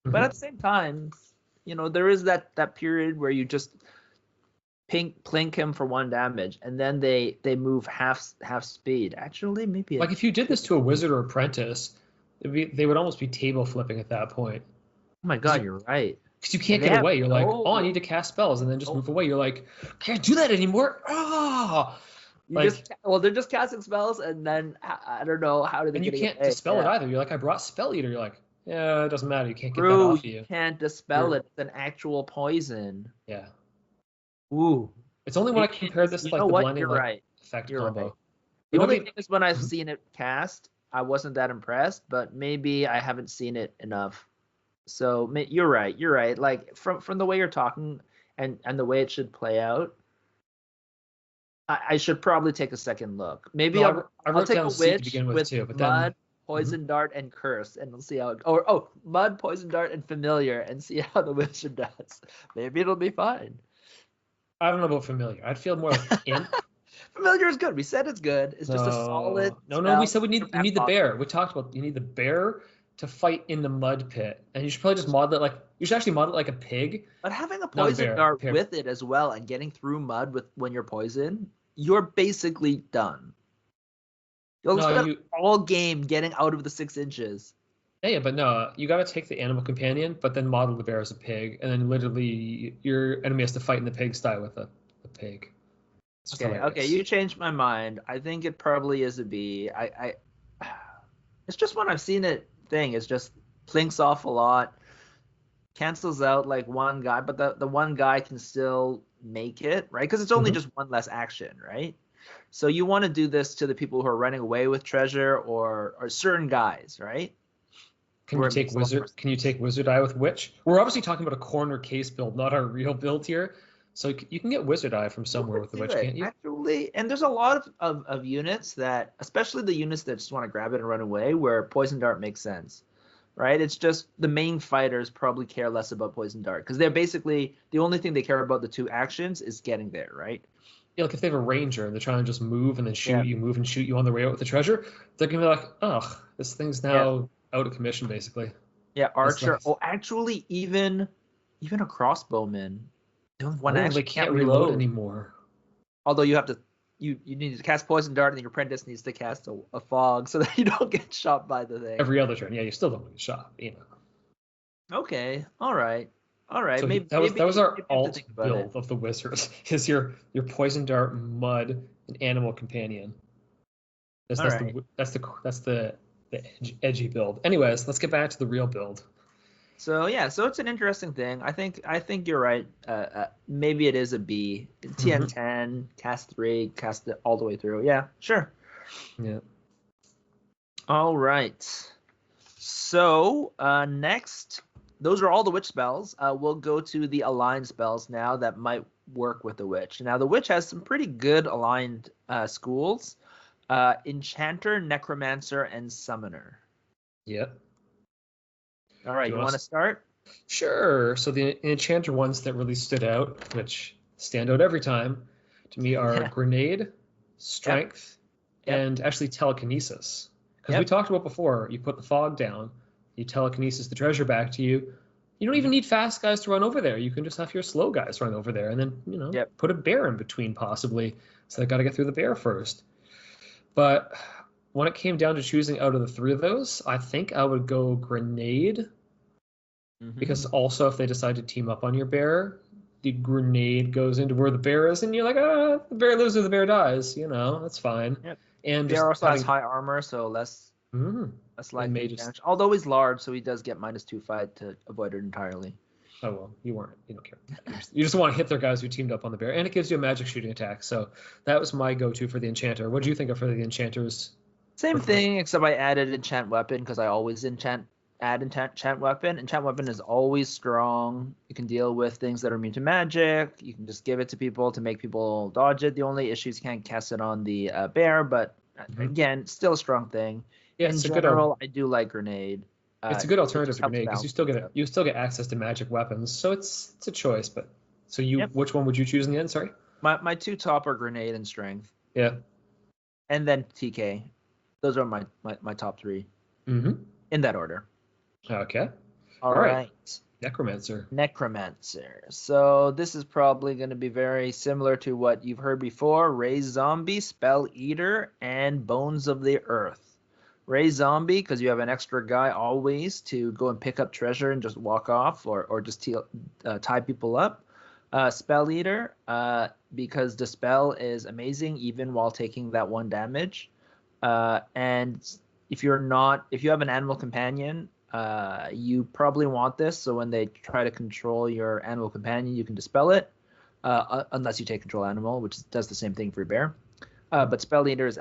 But at the same time, there is that period where you just plink him for 1 damage, and then they move half speed. Actually, maybe like if you did this to a wizard or apprentice, they would almost be table flipping at that point. Oh my god, you're right. Because you can't get away. You're like, I need to cast spells, and then just move away. You're like, can't do that anymore. Ah, they're just casting spells, and then I don't know how do they. And you can't dispel it either. You're like, I brought Spell Eater. You're like, yeah, it doesn't matter. You can't get that off of you. You can't dispel it. It's an actual poison. Yeah. Ooh. It's only when I compare this to like the blinding effect combo. Right. The only thing is when I've seen it cast, I wasn't that impressed, but maybe I haven't seen it enough. So you're right. You're right. Like from the way you're talking and the way it should play out, I should probably take a second look. Maybe I'll take a witch with too, but mud, poison dart, and curse, and we'll see how it. Or mud, poison dart, and familiar, and see how the wizard does. Maybe it'll be fine. I don't know about familiar. I'd feel more like imp. Familiar is good. We said it's good. It's just a solid. No. We said we need the bear. We talked about you need the bear to fight in the mud pit, and you should probably just model it you should actually model it like a pig. But having a poison dart with it as well and getting through mud when you're poisoned, you're basically done. You'll spend all game getting out of the 6 inches. Yeah, but no, you got to take the animal companion, but then model the bear as a pig, and then literally your enemy has to fight in the pigsty with a pig. Okay, you changed my mind. I think it probably is a B. It's just when I've seen it it's just plinks off a lot, cancels out like one guy, but the one guy can still make it, right? Because it's only just one less action, right? So you want to do this to the people who are running away with treasure or certain guys, right? Can you take Wizard Eye with Witch? We're obviously talking about a corner case build, not our real build here. So you can get Wizard Eye from somewhere with the Witch, can't you? Actually, and there's a lot of units that, especially the units that just want to grab it and run away, where Poison Dart makes sense, right? It's just the main fighters probably care less about Poison Dart because they're basically the only thing they care about the 2 actions is getting there, right? Yeah, like if they have a ranger and they're trying to just move and then shoot you, move and shoot you on their way out with the treasure, they're gonna be like, ugh, this thing's now out of commission, basically. Yeah, archer. Actually, even a crossbowman. They can't reload anymore. Although you have to, you need to cast poison dart, and your apprentice needs to cast a fog so that you don't get shot by the thing. Every other turn, you still don't get shot. Okay, all right. So that was our alt build of the wizards. Is your poison dart, mud, and animal companion. That's the edgy build. Anyways, let's get back to the real build. So it's an interesting thing. I think you're right. Maybe it is a B. TN10, cast 3, cast it all the way through. Yeah, sure. Yeah. All right. So next, those are all the witch spells. We'll go to the aligned spells now that might work with the witch. Now the witch has some pretty good aligned schools: Enchanter, Necromancer, and Summoner. Yep. All right, you want to start? Sure. So the Enchanter ones that really stood out, which stand out every time, to me are Grenade, Strength, and actually Telekinesis. Because we talked about before, you put the fog down, you telekinesis the treasure back to you. You don't even need fast guys to run over there. You can just have your slow guys run over there and then, put a bear in between possibly. So they got to get through the bear first. But when it came down to choosing out of the 3 of those, I think I would go Grenade. Because also if they decide to team up on your bear, the grenade goes into where the bear is, and you're like, the bear lives or the bear dies. That's fine. Yep. And bear also has high armor, so less likely damage. Although he's large, so he does get -2 fight to avoid it entirely. Oh well, you don't care. You just want to hit their guys who teamed up on the bear, and it gives you a magic shooting attack. So that was my go-to for the Enchanter. What do you think of for the Enchanters? Same thing, except I added Enchant Weapon because I always add enchant weapon. Enchant weapon is always strong. You can deal with things that are immune to magic. You can just give it to people to make people dodge it. The only issue is you can't cast it on the bear, but again, still a strong thing. Yeah, in it's a general, I do like grenade. it's a good It alternative just to helps grenade because balance things out. you still get access to magic weapons, so it's a choice. But so Yep. which one would you choose in the end? Sorry. My two top are grenade and strength, Yeah. and then TK. Those are my top three Mm-hmm. in that order. Okay. All All right. right. Necromancer. Necromancer. So this is probably going to be very similar to what you've heard before. Raise Zombie, Spell Eater, and Bones of the Earth. Raise Zombie, because you have an extra guy always to go and pick up treasure and just walk off or just tie people up. Spell Eater, because Dispel is amazing even while taking that 1 damage. And if you have an animal companion, you probably want this, so when they try to control your animal companion, you can dispel it, unless you take control animal, which does the same thing for your bear. But Spell Eater is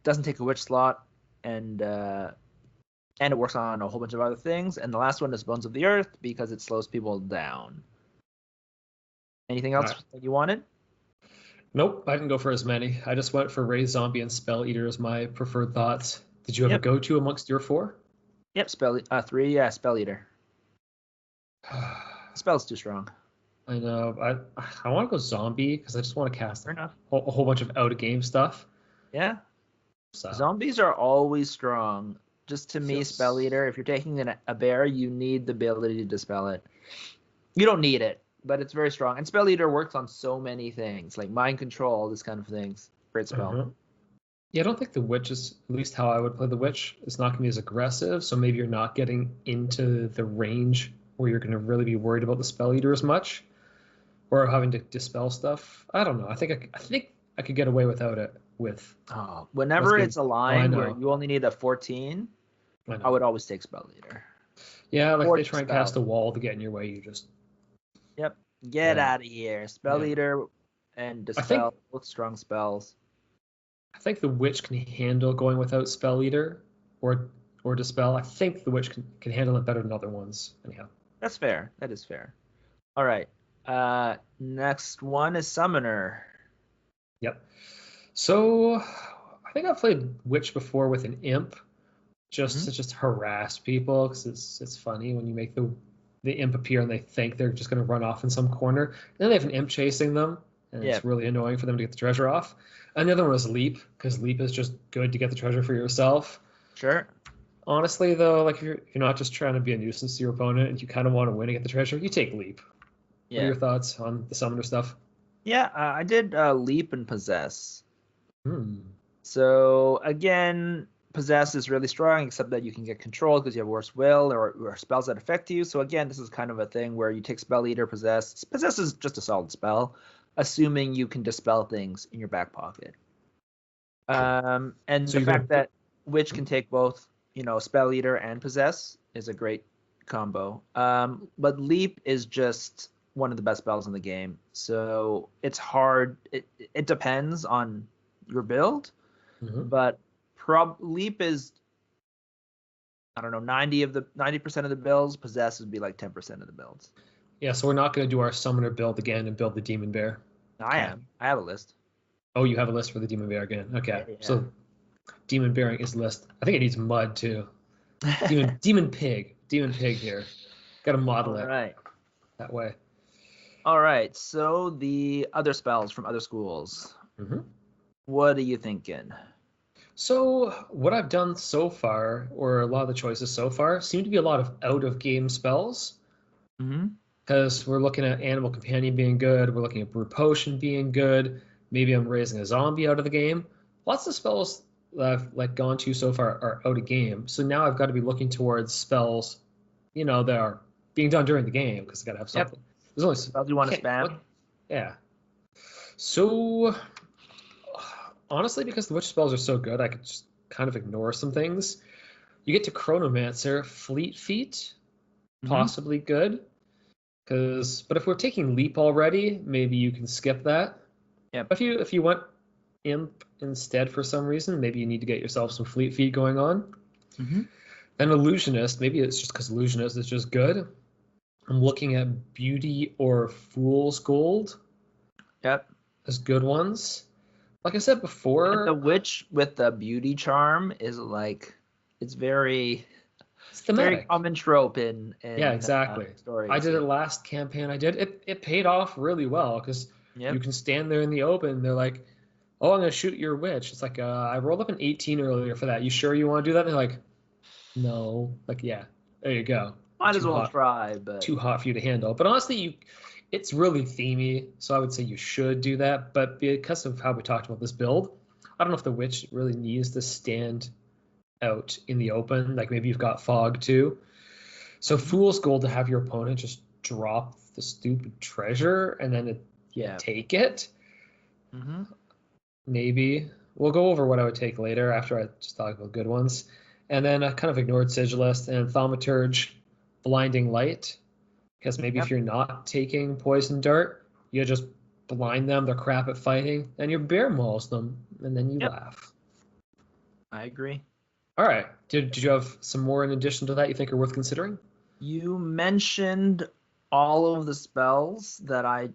doesn't take a witch slot, and it works on a whole bunch of other things. And the last one is Bones of the Earth because it slows people down. Anything else that you wanted? Nope, I didn't go for as many. I just went for Raise Zombie and Spell Eater as my preferred thoughts. Did you have a go-to amongst your 4? Yep, three. Yeah, Spell Eater. Spell's too strong. I know. I want to go zombie because I just want to cast a whole bunch of out of game stuff. Yeah. So. Zombies are always strong. Just to me, Spell Eater, if you're taking a bear, you need the ability to dispel it. You don't need it, but it's very strong. And Spell Eater works on so many things, like mind control, this kind of things. Great spell. Uh-huh. Yeah, I don't think the witch is, at least how I would play the witch, it's not going to be as aggressive. So maybe you're not getting into the range where you're going to really be worried about the Spell Eater as much, or having to dispel stuff. I don't know. I think I could get away without it. Whenever it's a line where you only need a 14, I would always take Spell Eater. Yeah, like they try and cast a wall to get in your way, you just. Yep. Get out of here. Spell Eater and Dispel, both strong spells. I think the Witch can handle going without Spell Eater or Dispel. I think the Witch can handle it better than other ones. Anyhow. That's fair. That is fair. All right. Next one is Summoner. Yep. So I think I've played Witch before with an Imp, just to just harass people because it's funny when you make the Imp appear and they think they're just going to run off in some corner. And then they have an Imp chasing them, and it's really annoying for them to get the treasure off. And the other one was Leap, because Leap is just good to get the treasure for yourself. Sure. Honestly, though, like if you're not just trying to be a nuisance to your opponent and you kind of want to win and get the treasure, you take Leap. Yeah. What are your thoughts on the Summoner stuff? Yeah, I did Leap and Possess. So again, Possess is really strong, except that you can get control because you have worse will or spells that affect you. So again, this is kind of a thing where you take Spell Eater, Possess. Possess is just a solid spell, assuming you can dispel things in your back pocket. And so the fact that Witch can take both, Spell Eater and Possess is a great combo. But Leap is just one of the best spells in the game. So it's hard. It depends on your build, but Leap is, I don't know, 90% of the builds. Possess would be like 10% of the builds. Yeah, so we're not going to do our Summoner build again and build the Demon Bear. I have a list. Oh, you have a list for the Demon Bear again. Okay, yeah. So Demon Bearing is list. I think it needs mud too. Demon Pig here. Got to model it that way. All right, so the other spells from other schools. What are you thinking? So what I've done so far, or a lot of the choices so far, seem to be a lot of out-of-game spells. Because we're looking at Animal Companion being good, we're looking at Brew Potion being good, maybe I'm raising a zombie out of the game. Lots of spells that I've gone to so far are out of game. So now I've got to be looking towards spells, that are being done during the game, because I've got to have something. There's only spells you want to spam? Yeah. So honestly, because the witch spells are so good, I could just kind of ignore some things. You get to Chronomancer, Fleet Feet, possibly good. But if we're taking Leap already, maybe you can skip that. Yeah. If you want Imp instead for some reason, maybe you need to get yourself some Fleet Feet going on. Then Illusionist, maybe it's just because Illusionist is just good. I'm looking at Beauty or Fool's Gold. Yep. As good ones. Like I said before, the witch with the beauty charm is like it's very It's very thematic. common trope Yeah, in exactly. I stories. did it Yeah. last campaign. I did it. It paid off really well because you Yep. can stand there in the open. They're like, "Oh, I'm gonna shoot your witch." It's like, I rolled up an 18 earlier for that. You sure you want to do that? And they're like, "No." Like, yeah, there you go. Might as Too well hot, try, but too hot for you to handle. But honestly, it's really themey, so I would say you should do that. But because of how we talked about this build, I don't know if the witch really needs to stand out in the open. Like maybe you've got fog too. So fool's gold to have your opponent just drop the stupid treasure and then you yeah. take it. Hmm. Maybe we'll go over what I would take later after I just talk about good ones. And then I kind of ignored Sigilist and Thaumaturge, Blinding Light, because maybe if Yep. you're not taking Poison Dart, you just blind them. They're crap at fighting, and you bear mauls them, and then you Yep. laugh. I agree. All right. Did you have some more in addition to that you think are worth considering? You mentioned all of the spells that I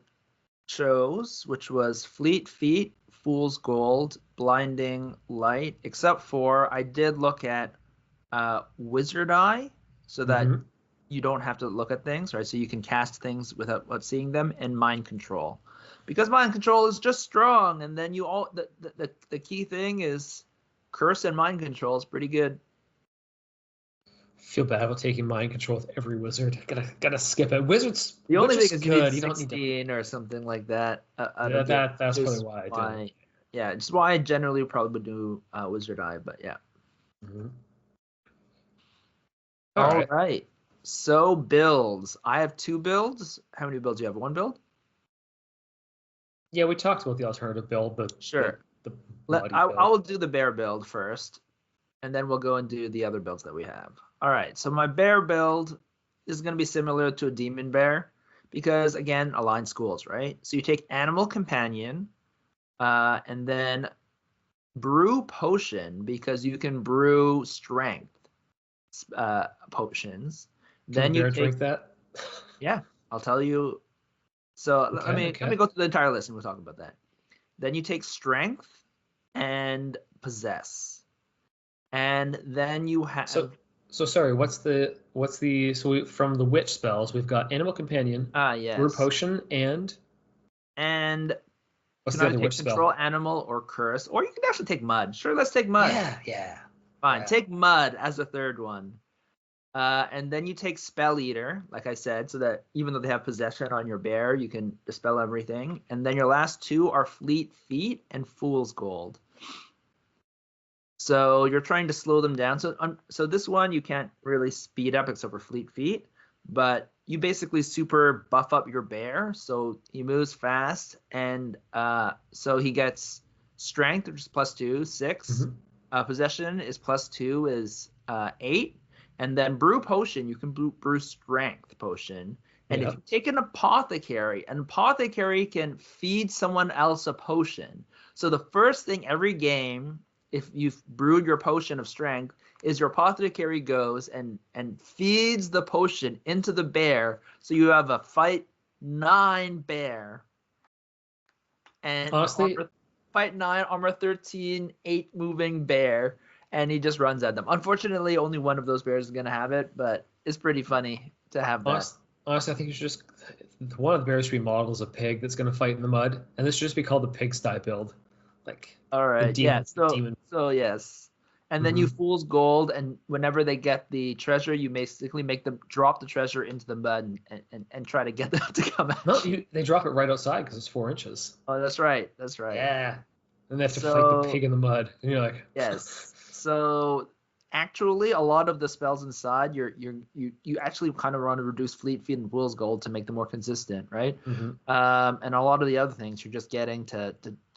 chose, which was Fleet Feet, Fool's Gold, Blinding Light, except for I did look at Wizard Eye so that Mm-hmm. you don't have to look at things, right? So you can cast things without seeing them, and Mind Control. Because Mind Control is just strong, and then you all the key thing is Curse and Mind Control is pretty good. Feel bad about taking mind control with every wizard. Gotta skip it. Wizards, The only thing wizards is you need good. You don't need to. 16 or something like that out Yeah, of game. that's Which probably is why I didn't. why, yeah, it's why I generally probably would do Wizard Eye, but yeah. Mm-hmm. All All right. right. So builds. I have two builds. How many builds do you have? One build? Yeah, we talked about the alternative build, Sure. the Let muddy I build. will do the bear build first, and then we'll go and do the other builds that we have. All right. So my bear build is going to be similar to a demon bear because again, aligned schools, right? So you take animal companion, and then brew potion because you can brew strength potions. Can the Then you bear take, drink that? yeah, I'll tell you. So let Okay, me let okay. me go through the entire list and we'll talk about that. Then you take strength and possess, and then you So have so sorry. From the witch spells we've got animal companion, brew yes, potion, and and you what's can the either other take witch spell? control animal or curse, or you can actually take mud. Sure, let's take mud. Yeah, yeah, Fine, yeah. take mud as the third one. And then you take Spell Eater, like I said, so that even though they have possession on your bear, you can dispel everything. And then your last two are Fleet Feet and Fool's Gold. So you're trying to slow them down. So this one you can't really speed up except for Fleet Feet, but you basically super buff up your bear, so he moves fast, and so he gets Strength, which is +2, 6. Mm-hmm. Possession is +2, is 8. And then brew potion, you can brew strength potion. And if Yeah. you take an apothecary can feed someone else a potion. So the first thing every game, if you've brewed your potion of strength, is your apothecary goes and feeds the potion into the bear. So you have a fight 9 bear and Honestly, fight 9 armor 13 8 moving bear, and he just runs at them. Unfortunately, only one of those bears is gonna have it, but it's pretty funny to have that. honestly, I think you should just one of the bears should be modeled as a pig that's gonna fight in the mud, and this should just be called the pigsty build, like All the right, yeah. demon demon. So yes, and then you Mm-hmm. fool's gold, and whenever they get the treasure, you basically make them drop the treasure into the mud and try to get them to come No, at you. they drop it right outside because it's 4 inches. Oh, that's right. That's right. Yeah, and they have to fight the So pig in the mud, and you're like, yes. So actually, a lot of the spells inside, you actually kind of want to reduce Fleet Feet and Fool's Gold to make them more consistent, right? mm-hmm. And a lot of the other things you're just getting to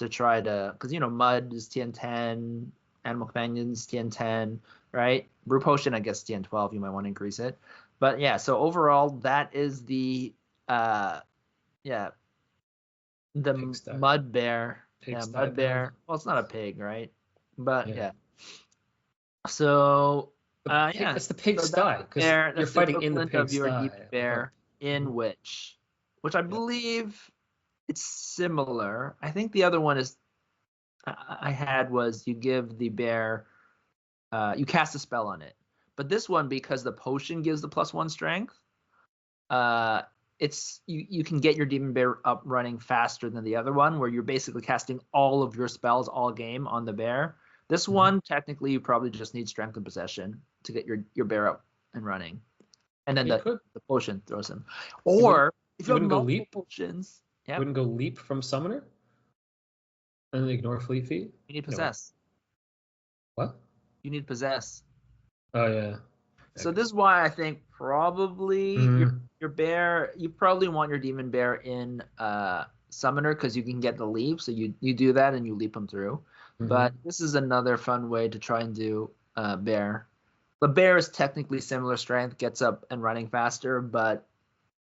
try to, because Mud is TN10, Animal Companions TN10, right? Brew Potion, I guess TN12. You might want to increase it, but yeah. So overall, that is the yeah, the Pigsty, Mud Bear. Yeah, pigsty Mud build. Bear. Well, it's not a pig, right? But Yeah, yeah. So yeah. it's the pig So that's sty the because bear. you're That's the fighting in the equivalent of pig your sty. demon Like a, bear in mhm. which I Yep. believe it's similar. I think the other one is I had was you give the bear you cast a spell on it. But this one, because the potion gives the +1 strength, it's you can get your demon bear up running faster than the other one, where you're basically casting all of your spells all game on the bear. This one, technically, you probably just need strength and possession to get your bear up and running, and then the potion throws him. Or if you have multiple potions, wouldn't go leap from summoner and ignore fleet feet. You need possess. No. What? You need possess. Oh yeah. So this is why I think probably your bear, you probably want your demon bear in summoner, because you can get the leap. So you do that and you leap them through. But this is another fun way to try and do bear. The bear is technically similar strength, gets up and running faster, but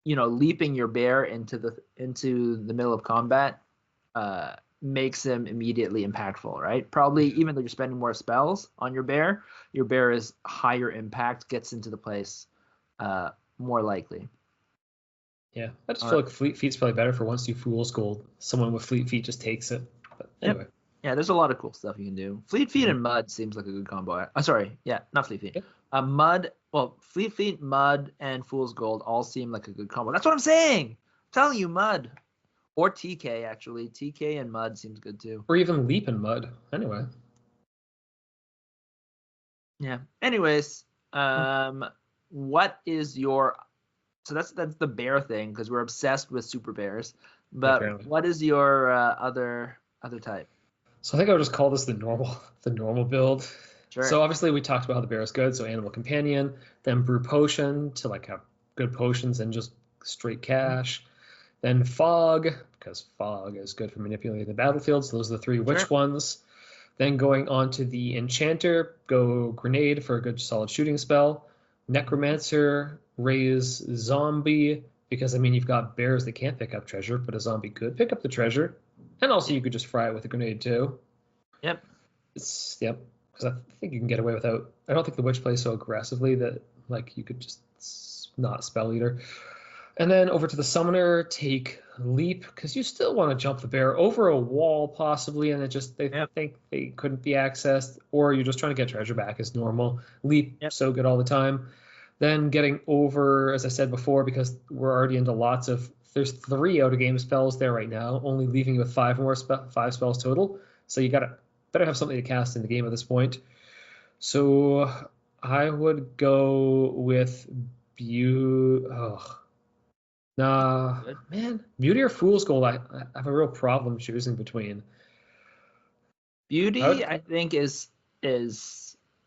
leaping your bear into the middle of combat makes him immediately impactful, right? Probably even though you're spending more spells on your bear is higher impact, gets into the place more likely. Yeah, I just feel like Fleet Feet's probably better for once you Fool's Gold. Someone with Fleet Feet just takes it. But anyway. Yep. Yeah, there's a lot of cool stuff you can do. Fleet Feet and Mud seems like a good combo. Not Fleet Feet. Mud, Fleet Feet, Mud, and Fool's Gold all seem like a good combo. That's what I'm saying. I'm telling you, Mud. Or TK, actually. TK and Mud seems good, too. Or even Leap and Mud. Anyway. Yeah. Anyways, what is your... So that's the bear thing, because we're obsessed with super bears. But what is your other type? So I think I would just call this the normal build. Sure. So obviously we talked about how the bear is good. So Animal Companion, then Brew Potion to have good potions and just straight cash. Then Fog, because Fog is good for manipulating the battlefield. So those are the three witch ones. Then going on to the Enchanter, go Grenade for a good solid shooting spell. Necromancer, raise Zombie, because you've got bears that can't pick up treasure, but a zombie could pick up the treasure. And also you could just fry it with a grenade too. Yep. Because I think you can get away without... I don't think the witch plays so aggressively that you could just not spell eater. And then over to the summoner, take Leap, because you still want to jump the bear over a wall possibly, and they think they couldn't be accessed, or you're just trying to get treasure back as normal. Leap, so good all the time. Then getting over, as I said before, because we're already into lots of... There's 3 out-of-game spells there right now, only leaving you with 5 spells total. So you better have something to cast in the game at this point. So I would go with Beauty or Fool's Gold. I have a real problem choosing between. Beauty, I think, is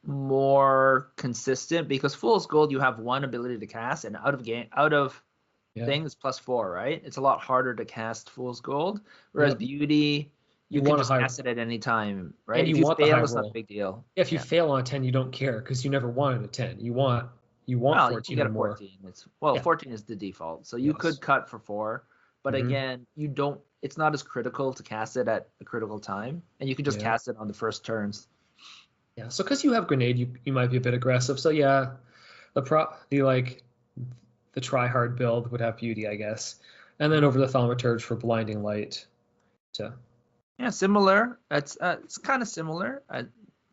more consistent, because Fool's Gold you have one ability to cast, and out of things +4, right? It's a lot harder to cast Fool's Gold, whereas Beauty, you can just cast it at any time, right? And if you want fail, the high it's roll. not a big deal. If you fail on a 10, you don't care, because you never wanted a 10. You want 14 you get or a more. 14. 14 is the default, so you could cut for 4, but again, you don't. It's not as critical to cast it at a critical time, and you can just cast it on the first turns. Yeah, so because you have Grenade, you might be a bit aggressive. So yeah, the try-hard build would have Beauty, I guess. And then over the Thaumaturge for Blinding Light. Yeah, similar. It's kind of similar.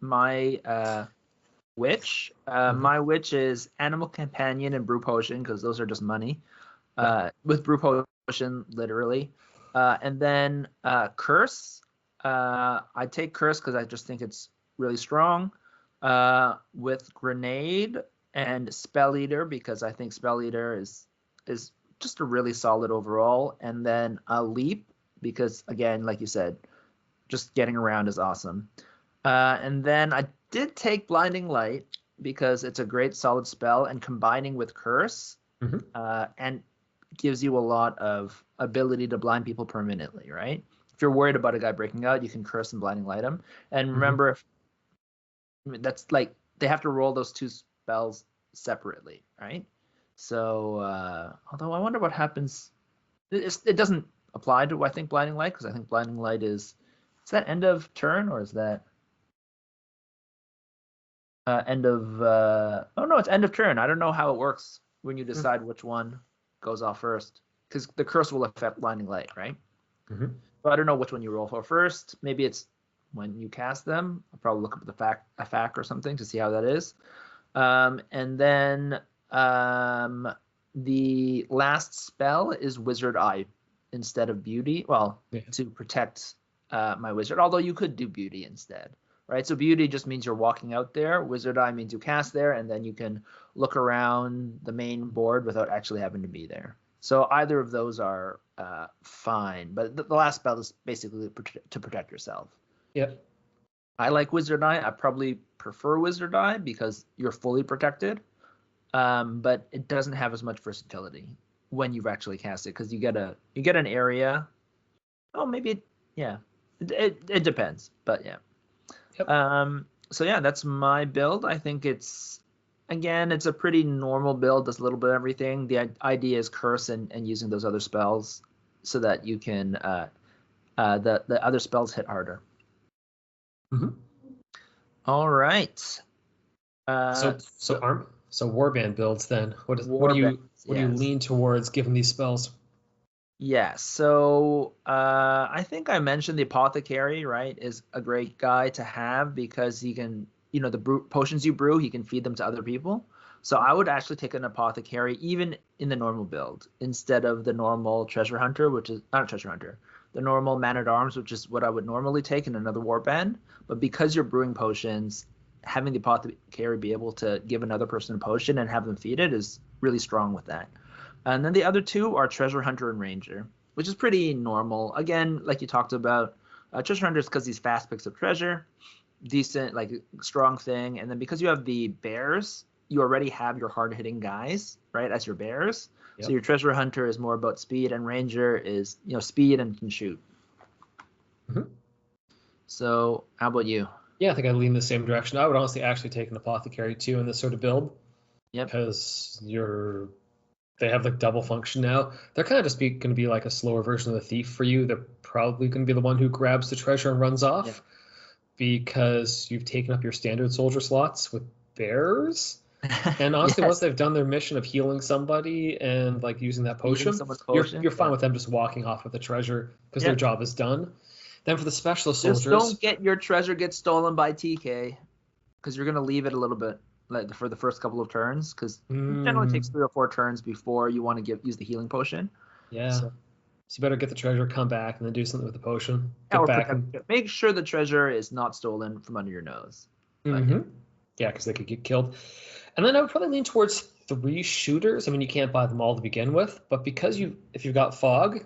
My witch. My witch is Animal Companion and Brew Potion, because those are just money. With Brew Potion, literally. And then Curse. I take Curse because I just think it's really strong. With Grenade and Spell Eater, because I think Spell Eater is just a really solid overall. And then Leap, because again, like you said, just getting around is awesome. And then I did take Blinding Light, because it's a great solid spell, and combining with Curse and gives you a lot of ability to blind people permanently, right? If you're worried about a guy breaking out, you can Curse and Blinding Light him. And remember, that's they have to roll those 2 spells separately, right? So, although I wonder what happens. It doesn't apply to, I think, Blinding Light, because I think Blinding Light is that end of turn, or is that end of... oh, no, it's end of turn. I don't know how it works when you decide which one goes off first, because the Curse will affect Blinding Light, right? So I don't know which one you roll for first. Maybe it's when you cast them. I'll probably look up a fac or something to see how that is. And then the last spell is Wizard Eye instead of Beauty. Well, to protect my wizard, although you could do Beauty instead, right? So Beauty just means you're walking out there. Wizard Eye means you cast there, and then you can look around the main board without actually having to be there. So either of those are fine, but the last spell is basically to protect yourself. Yep. I like Wizard Eye. I probably prefer Wizard Eye because you're fully protected, but it doesn't have as much versatility when you've actually cast it because you get an area. Oh, maybe it depends, but yeah. Yep. So yeah, that's my build. I think it's a pretty normal build. Does a little bit of everything. The idea is curse and using those other spells so that you can the other spells hit harder. Mm-hmm. All right. So warband builds then. What do you lean towards given these spells? Yeah, so I think I mentioned the apothecary, right, is a great guy to have because he can, the potions you brew, he can feed them to other people. So I would actually take an apothecary even in the normal build instead of the normal treasure hunter, which is not a treasure hunter, the normal man-at-arms, which is what I would normally take in another warband. But because you're brewing potions, having the apothecary be able to give another person a potion and have them feed it is really strong with that. And then the other two are Treasure Hunter and Ranger, which is pretty normal. Again, like you talked about, Treasure Hunter is because he's fast picks up treasure, decent, like strong thing. And then because you have the bears, you already have your hard-hitting guys, right, as your bears. Yep. So your Treasure Hunter is more about speed, and Ranger is, speed and can shoot. Mm-hmm. So how about you? Yeah, I think I lean the same direction. I would honestly actually take an apothecary too in this sort of build. Yep. Because they have like double function now. They're kind of just going to be like a slower version of the thief for you. They're probably going to be the one who grabs the treasure and runs off because you've taken up your standard soldier slots with bears. And honestly, once they've done their mission of healing somebody and like using that potion, you're fine with them just walking off with the treasure because their job is done. Then for the specialist soldiers, just don't get your treasure get stolen by TK because you're going to leave it a little bit. Like for the first couple of turns, because it generally takes 3 or 4 turns before you want to use the healing potion. Yeah. So you better get the treasure, come back, and then do something with the potion. Make sure the treasure is not stolen from under your nose. Mm-hmm. Yeah, because they could get killed. And then I would probably lean towards 3 shooters. I mean, you can't buy them all to begin with, but because if you've got fog,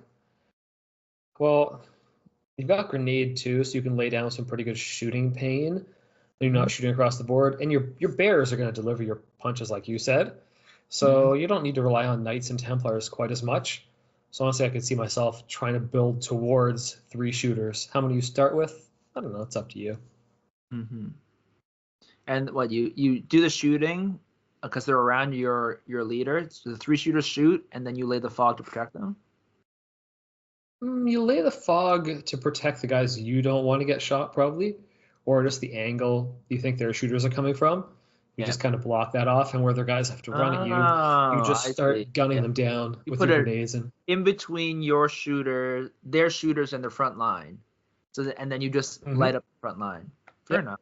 well, you've got grenade too, so you can lay down some pretty good shooting pain. You're not shooting across the board, and your bears are going to deliver your punches, like you said. So you don't need to rely on knights and templars quite as much. So honestly, I could see myself trying to build towards 3 shooters. How many you start with? I don't know. It's up to you. Mm-hmm. And what you do the shooting because they're around your leader. So the 3 shooters shoot, and then you lay the fog to protect them. You lay the fog to protect the guys you don't want to get shot, probably. Or just the angle you think their shooters are coming from. You just kind of block that off, and where their guys have to run at you, you just start gunning them down with your grenades. In between their shooters and their front line. And then you just light up the front line. Fair enough.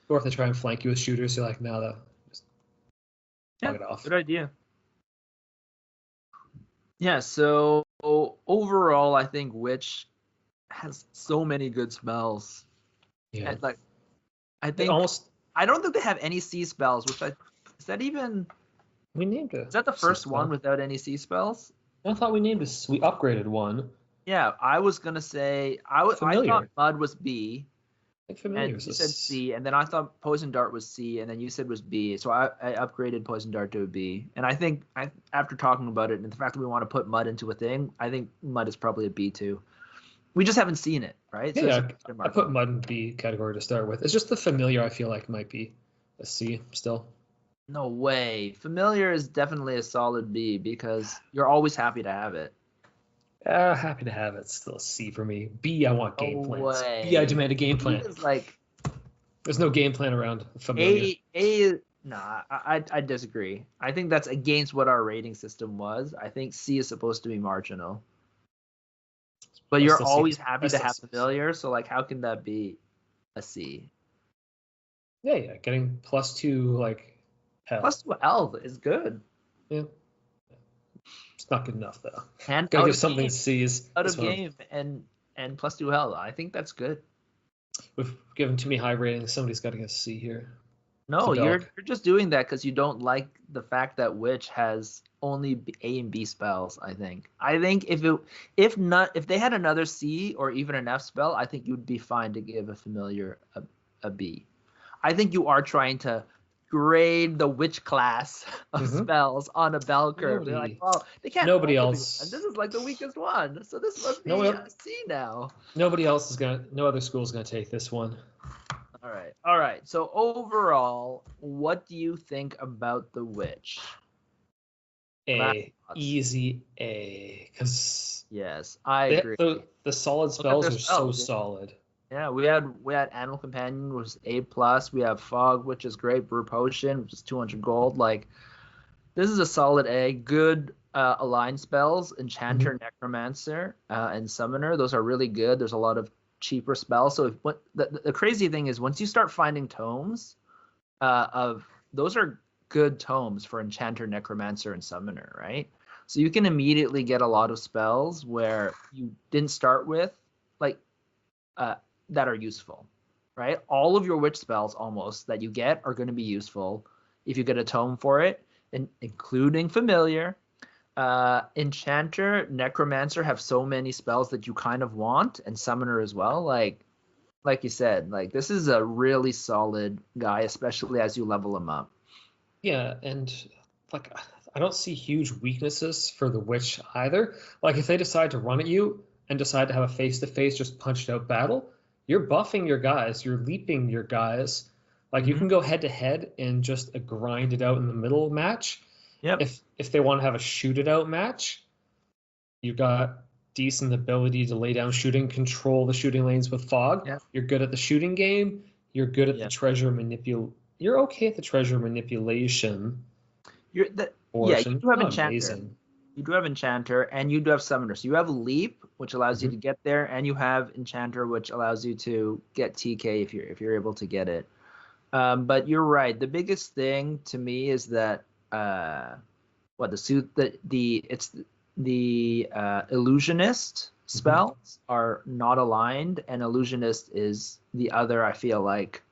Or if they try and flank you with shooters, you're like, no, just block it off. Good idea. Yeah, so overall, I think Witch has so many good spells. Yeah. And I think I don't think they have any C spells, is that even we named it. Is that the first one without any C spells? I thought we named this. We upgraded one. Yeah, I was gonna say I thought Mud was B. Familiar. And you said C, and then I thought Poison Dart was C, and then you said was B. So I upgraded Poison Dart to a B. And I think after talking about it and the fact that we want to put Mud into a thing, I think Mud is probably a B too. We just haven't seen it, right? Yeah, so I put Mud in B category to start with. It's just the Familiar I feel like might be a C still. No way. Familiar is definitely a solid B because you're always happy to have it. Happy to have it. Still a C for me. B, I want game plans. B, I demand a game plan. There's no game plan around Familiar. I disagree. I think that's against what our rating system was. I think C is supposed to be marginal. But I you're still see always it. happy I to still have see it. familiar, so like how can that be a C? Yeah, getting +2 like hell. Plus 2 health is good. Yeah, it's not good enough though. And Gotta give something C's. out This of one game and plus 2 health. I think that's good. we've given too many high ratings. Somebody's got to get a C here. No, Belk. you're just doing that because you don't like the fact that Witch has only A and B spells. I think. If they had another C or even an F spell, I think you'd be fine to give a familiar a B. I think you are trying to grade the Witch class of spells on a bell curve. They're like, well, they can't. Nobody all be else. one. This is like the weakest one, so this must be No, a C now. nobody else is gonna. No other school is gonna take this one. All right. So overall, what do you think about the Witch? Easy A, because yes, I agree. The solid spells are so solid. Yeah, we had Animal Companion, which was A+. We have Fog, which is great. Brew Potion, which is 200 gold. Like, this is a solid A. Good aligned spells, Enchanter, Necromancer, and Summoner. Those are really good. There's a lot of cheaper spells. So the crazy thing is once you start finding tomes of those are good tomes for Enchanter, Necromancer, and Summoner, right? So you can immediately get a lot of spells where you didn't start with, like that are useful, right? All of your witch spells almost that you get are going to be useful if you get a tome for it, including familiar. Enchanter, Necromancer have so many spells that you kind of want, and Summoner as well. Like you said, like this is a really solid guy, especially as you level him up. Yeah, and like I don't see huge weaknesses for the witch either. Like if they decide to run at you and decide to have a face-to-face just punched out battle, you're buffing your guys, you're leaping your guys. Like you can go head-to-head and just grind it out in the middle match. Yep. If they want to have a shoot it out match, you've got decent ability to lay down shooting, control the shooting lanes with Fog. Yep. You're good at the shooting game. You're good at the treasure You're okay at the treasure manipulation. You do have Enchanter. You do have Enchanter, and you do have Summoner. So you have Leap, which allows you to get there, and you have Enchanter, which allows you to get TK if you're able to get it. But you're right. The biggest thing to me is that Illusionist spells are not aligned, and Illusionist is the other. I feel like,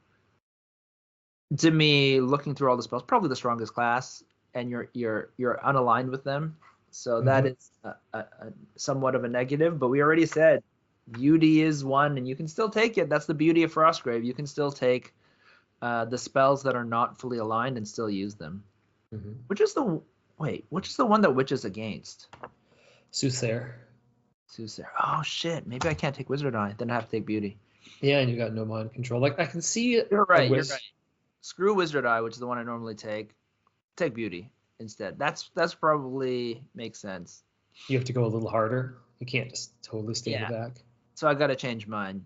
to me, looking through all the spells, probably the strongest class, and you're unaligned with them. So that is a somewhat of a negative. But we already said beauty is one, and you can still take it. That's the beauty of Frostgrave. You can still take the spells that are not fully aligned and still use them. Which is the one that Witch is against? Soothsayer. Oh shit! Maybe I can't take Wizard Eye. Then I have to take Beauty. Yeah, and you got no mind control. Like I can see. You're right. Screw Wizard Eye, which is the one I normally take. Take Beauty instead. That's probably makes sense. You have to go a little harder. You can't just totally stay in the back. So I gotta change mine.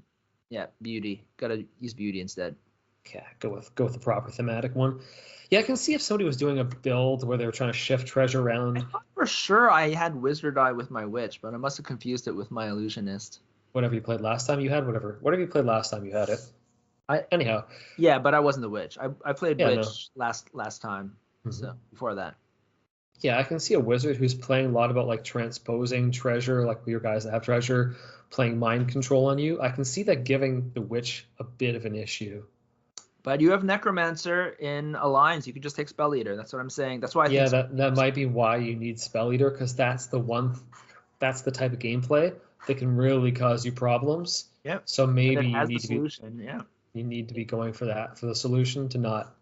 Yeah, Beauty. Gotta use Beauty instead. Yeah, go with the proper thematic one. Yeah, I can see if somebody was doing a build where they were trying to shift treasure around. I thought for sure I had Wizard Eye with my Witch, but I must have confused it with my Illusionist. Whatever you played last time you had, whatever you played last time you had it. Anyhow. Yeah, but I wasn't the Witch. I played Witch last time. So before that. Yeah, I can see a wizard who's playing a lot about like transposing treasure, like your guys that have treasure, playing mind control on you. I can see that giving the witch a bit of an issue. But you have Necromancer in Alliance. You can just take Spell Eater. That's what I'm saying. That's why I think that might be why you need Spell Eater, because that's the type of gameplay that can really cause you problems. Yep. So maybe you need to be you need to be going for the solution to not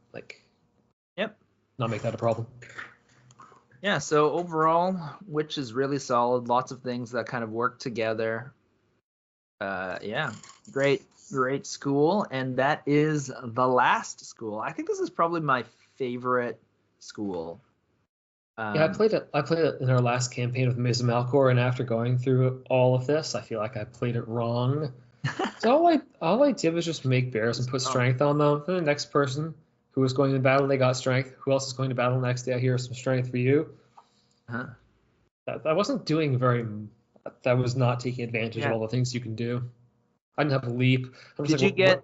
not make that a problem. Yeah, so overall, Witch is really solid. Lots of things that kind of work together. Great school, and that is the last school. I think this is probably my favorite school. I played it in our last campaign with Maze of Malcor, and after going through all of this, I feel like I played it wrong. So all I did was just make bears and put strength on them. Then the next person who was going to battle, they got strength. Who else is going to battle next day? Here's some strength for you. I wasn't doing very. That was not taking advantage of all the things you can do. I didn't have a leap. Did you get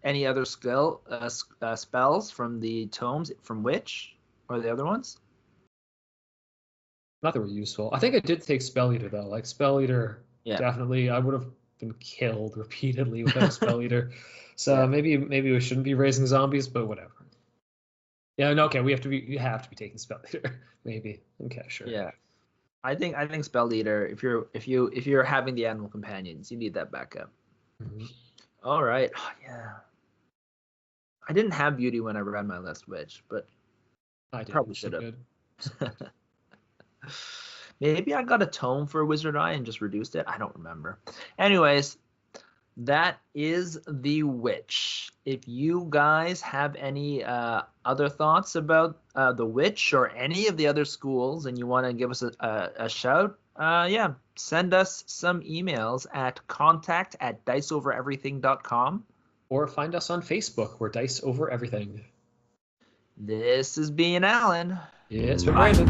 any other spells from the tomes from Witch or the other ones? Not that were useful. I think I did take Spell Eater though. Like Spell Eater, definitely. I would have been killed repeatedly without Spell Eater. So maybe we shouldn't be raising zombies, but whatever. Yeah, no, okay, we have to be taking Spell Eater. Maybe. Okay, sure. Yeah. I think Spell Eater, if you're having the animal companions, you need that backup. Mm-hmm. All right. Oh, yeah. I didn't have Beauty when I ran my last Witch, but I did. Probably should have. Maybe I got a tome for Wizard Eye and just reduced it. I don't remember. Anyways, that is The Witch. If you guys have any other thoughts about The Witch or any of the other schools and you want to give us a shout, send us some emails at contact@diceovereverything.com. Or find us on Facebook. We're Dice Over Everything. This is being Alan. Yeah, it's been Brandon.